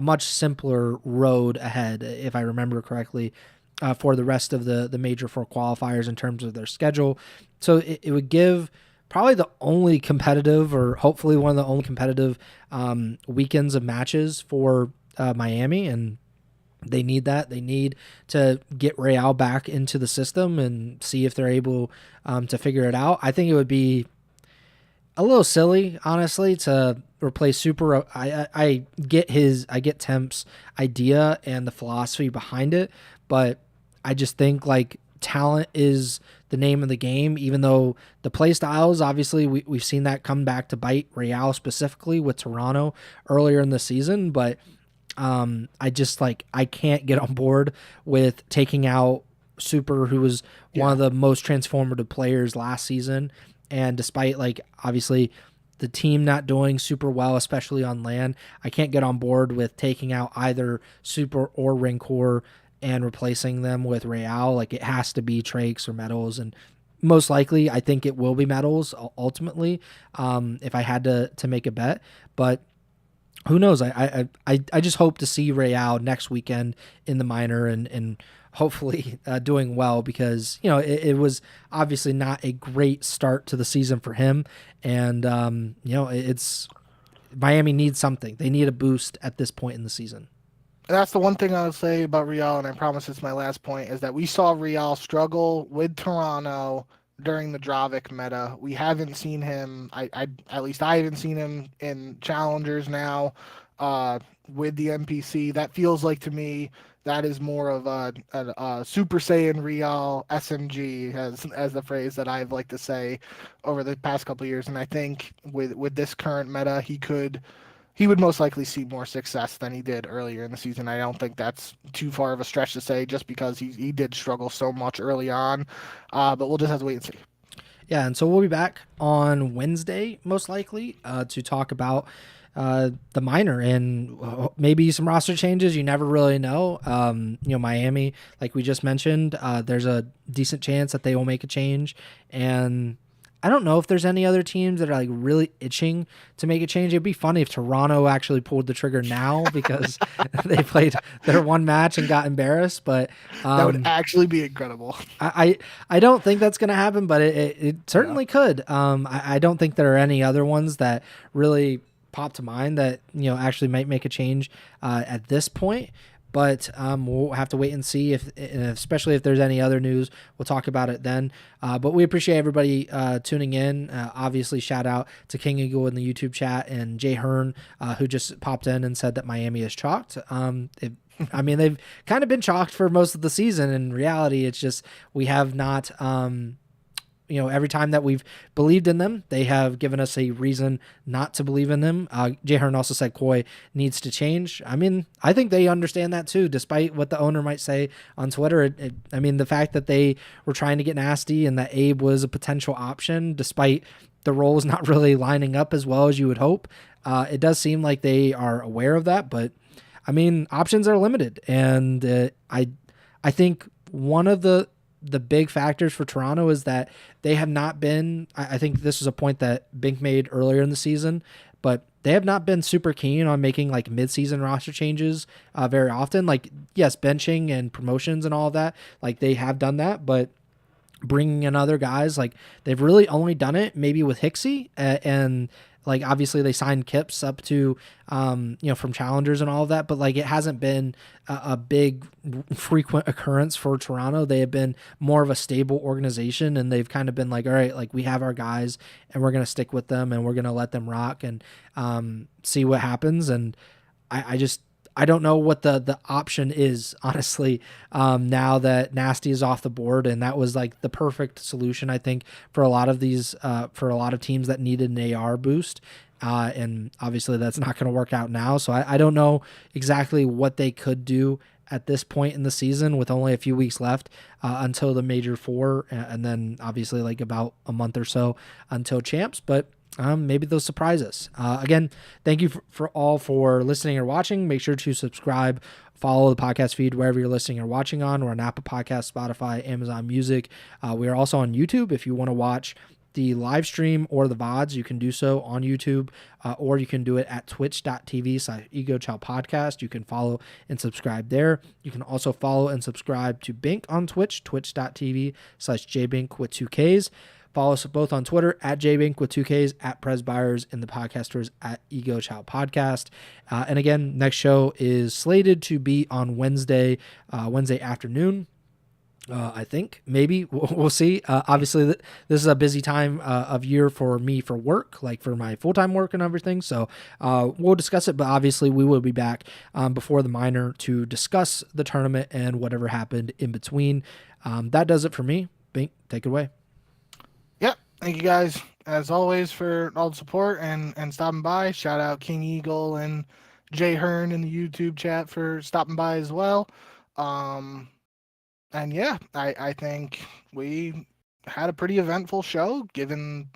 much simpler road ahead, if I remember correctly, for the rest of the major four qualifiers in terms of their schedule. So it would give probably the only competitive, or hopefully one of the only competitive weekends of matches for Miami, and they need that. They need to get Real back into the system and see if they're able to figure it out. I think it would be a little silly, honestly, to replace Super. I get Temp's idea and the philosophy behind it, but I just think like talent is the name of the game, even though the play styles, obviously we've seen that come back to bite Real specifically with Toronto earlier in the season. But I just I can't get on board with taking out Super, who was one of the most transformative players last season. And despite obviously the team not doing super well, especially on land, I can't get on board with taking out either Super or Rancor and replacing them with Real. It has to be Trakes or Metals, and most likely I think it will be Metals ultimately, if I had to make a bet. But who knows? I just hope to see Real next weekend in the minor and hopefully doing well, because it was obviously not a great start to the season for him, and it's Miami needs something. They need a boost at this point in the season. That's the one thing I'll say about Real, and I promise it's my last point, is that we saw Real struggle with Toronto during the Dravic meta. We haven't seen him, at least I haven't seen him in challengers now with the NPC. That feels like to me that is more of a Super Saiyan Real SMG, as the phrase that I've liked to say over the past couple of years. And I think with this current meta, he would most likely see more success than he did earlier in the season. I don't think that's too far of a stretch to say, just because he did struggle so much early on. But we'll just have to wait and see. Yeah, and so we'll be back on Wednesday, most likely, to talk about the minor and maybe some roster changes. You never really know. Miami, like we just mentioned, there's a decent chance that they will make a change. And I don't know if there's any other teams that are really itching to make a change. It'd be funny if Toronto actually pulled the trigger now because they played their one match and got embarrassed. But that would actually be incredible. I don't think that's going to happen, but it certainly could. I don't think there are any other ones that really pop to mind that actually might make a change at this point. But we'll have to wait and see, especially if there's any other news. We'll talk about it then. But we appreciate everybody tuning in. Obviously, shout out to King Eagle in the YouTube chat and Jay Hearn, who just popped in and said that Miami is chalked. They've kind of been chalked for most of the season. In reality, it's just we have not... every time that we've believed in them, they have given us a reason not to believe in them. Jay Hearn also said Koi needs to change. I think they understand that too, despite what the owner might say on Twitter. The fact that they were trying to get nasty and that Abe was a potential option, despite the roles not really lining up as well as you would hope, it does seem like they are aware of that. But options are limited, and I think one of the big factors for Toronto is that they have not been, I think this is a point that Bink made earlier in the season, but they have not been super keen on making mid-season roster changes very often. Yes, benching and promotions and all of that, they have done that, but bringing in other guys, they've really only done it maybe with Hixie and obviously they signed Kips up to, from challengers and all of that, but it hasn't been a big frequent occurrence for Toronto. They have been more of a stable organization, and they've kind of been all right, we have our guys and we're going to stick with them and we're going to let them rock and see what happens. And I don't know what the option is, honestly, now that Nasty is off the board, and that was the perfect solution, I think, for a lot of these, for a lot of teams that needed an AR boost. And obviously that's not going to work out now. So I don't know exactly what they could do at this point in the season with only a few weeks left until the Major Four, and then obviously about a month or so until champs. But maybe they'll surprise us. Again, thank you for listening or watching. Make sure to subscribe, follow the podcast feed wherever you're listening or watching on. We're on Apple Podcasts, Spotify, Amazon Music. We are also on YouTube. If you want to watch the live stream or the VODs, you can do so on YouTube, or you can do it at twitch.tv/Ego Chall Podcast. You can follow and subscribe there. You can also follow and subscribe to Bink on Twitch, twitch.tv/JBink with 2Ks. Follow us both on Twitter at JBink with 2Ks, at Preston Byers, and the podcasters at Ego Chall Podcast. And again, next show is slated to be on Wednesday afternoon. I think maybe we'll see. Obviously, this is a busy time of year for me for work, for my full-time work and everything. So we'll discuss it, but obviously we will be back before the minor to discuss the tournament and whatever happened in between. That does it for me. Bink, take it away. Yep. Thank you guys, as always, for all the support and stopping by. Shout out King Eagle and Jay Hearn in the YouTube chat for stopping by as well. And yeah, I think we had a pretty eventful show, given,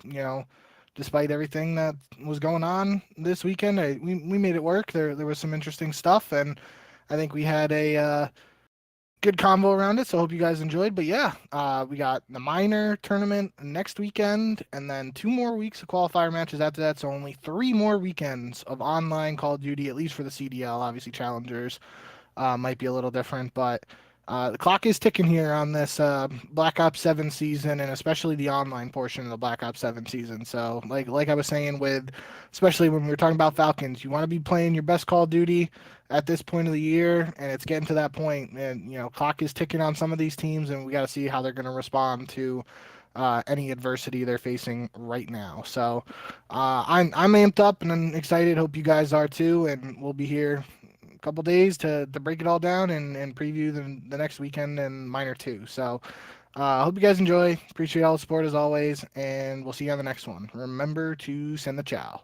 despite everything that was going on this weekend. We made it work. There was some interesting stuff, and I think we had a good combo around it. So I hope you guys enjoyed. But yeah, we got the minor tournament next weekend, and then 2 more weeks of qualifier matches after that. So only 3 more weekends of online Call of Duty, at least for the CDL. Obviously, challengers might be a little different, but the clock is ticking here on this Black Ops 7 season, and especially the online portion of the Black Ops 7 season. So, like I was saying, especially when we were talking about Falcons, you want to be playing your best Call of Duty at this point of the year, and it's getting to that point. And clock is ticking on some of these teams, and we got to see how they're going to respond to any adversity they're facing right now. So, I'm amped up and I'm excited. Hope you guys are too, and we'll be here couple days to break it all down and preview the next weekend and minor 2. So hope you guys enjoy. Appreciate all the support as always, and we'll see you on the next one. Remember to send the chow.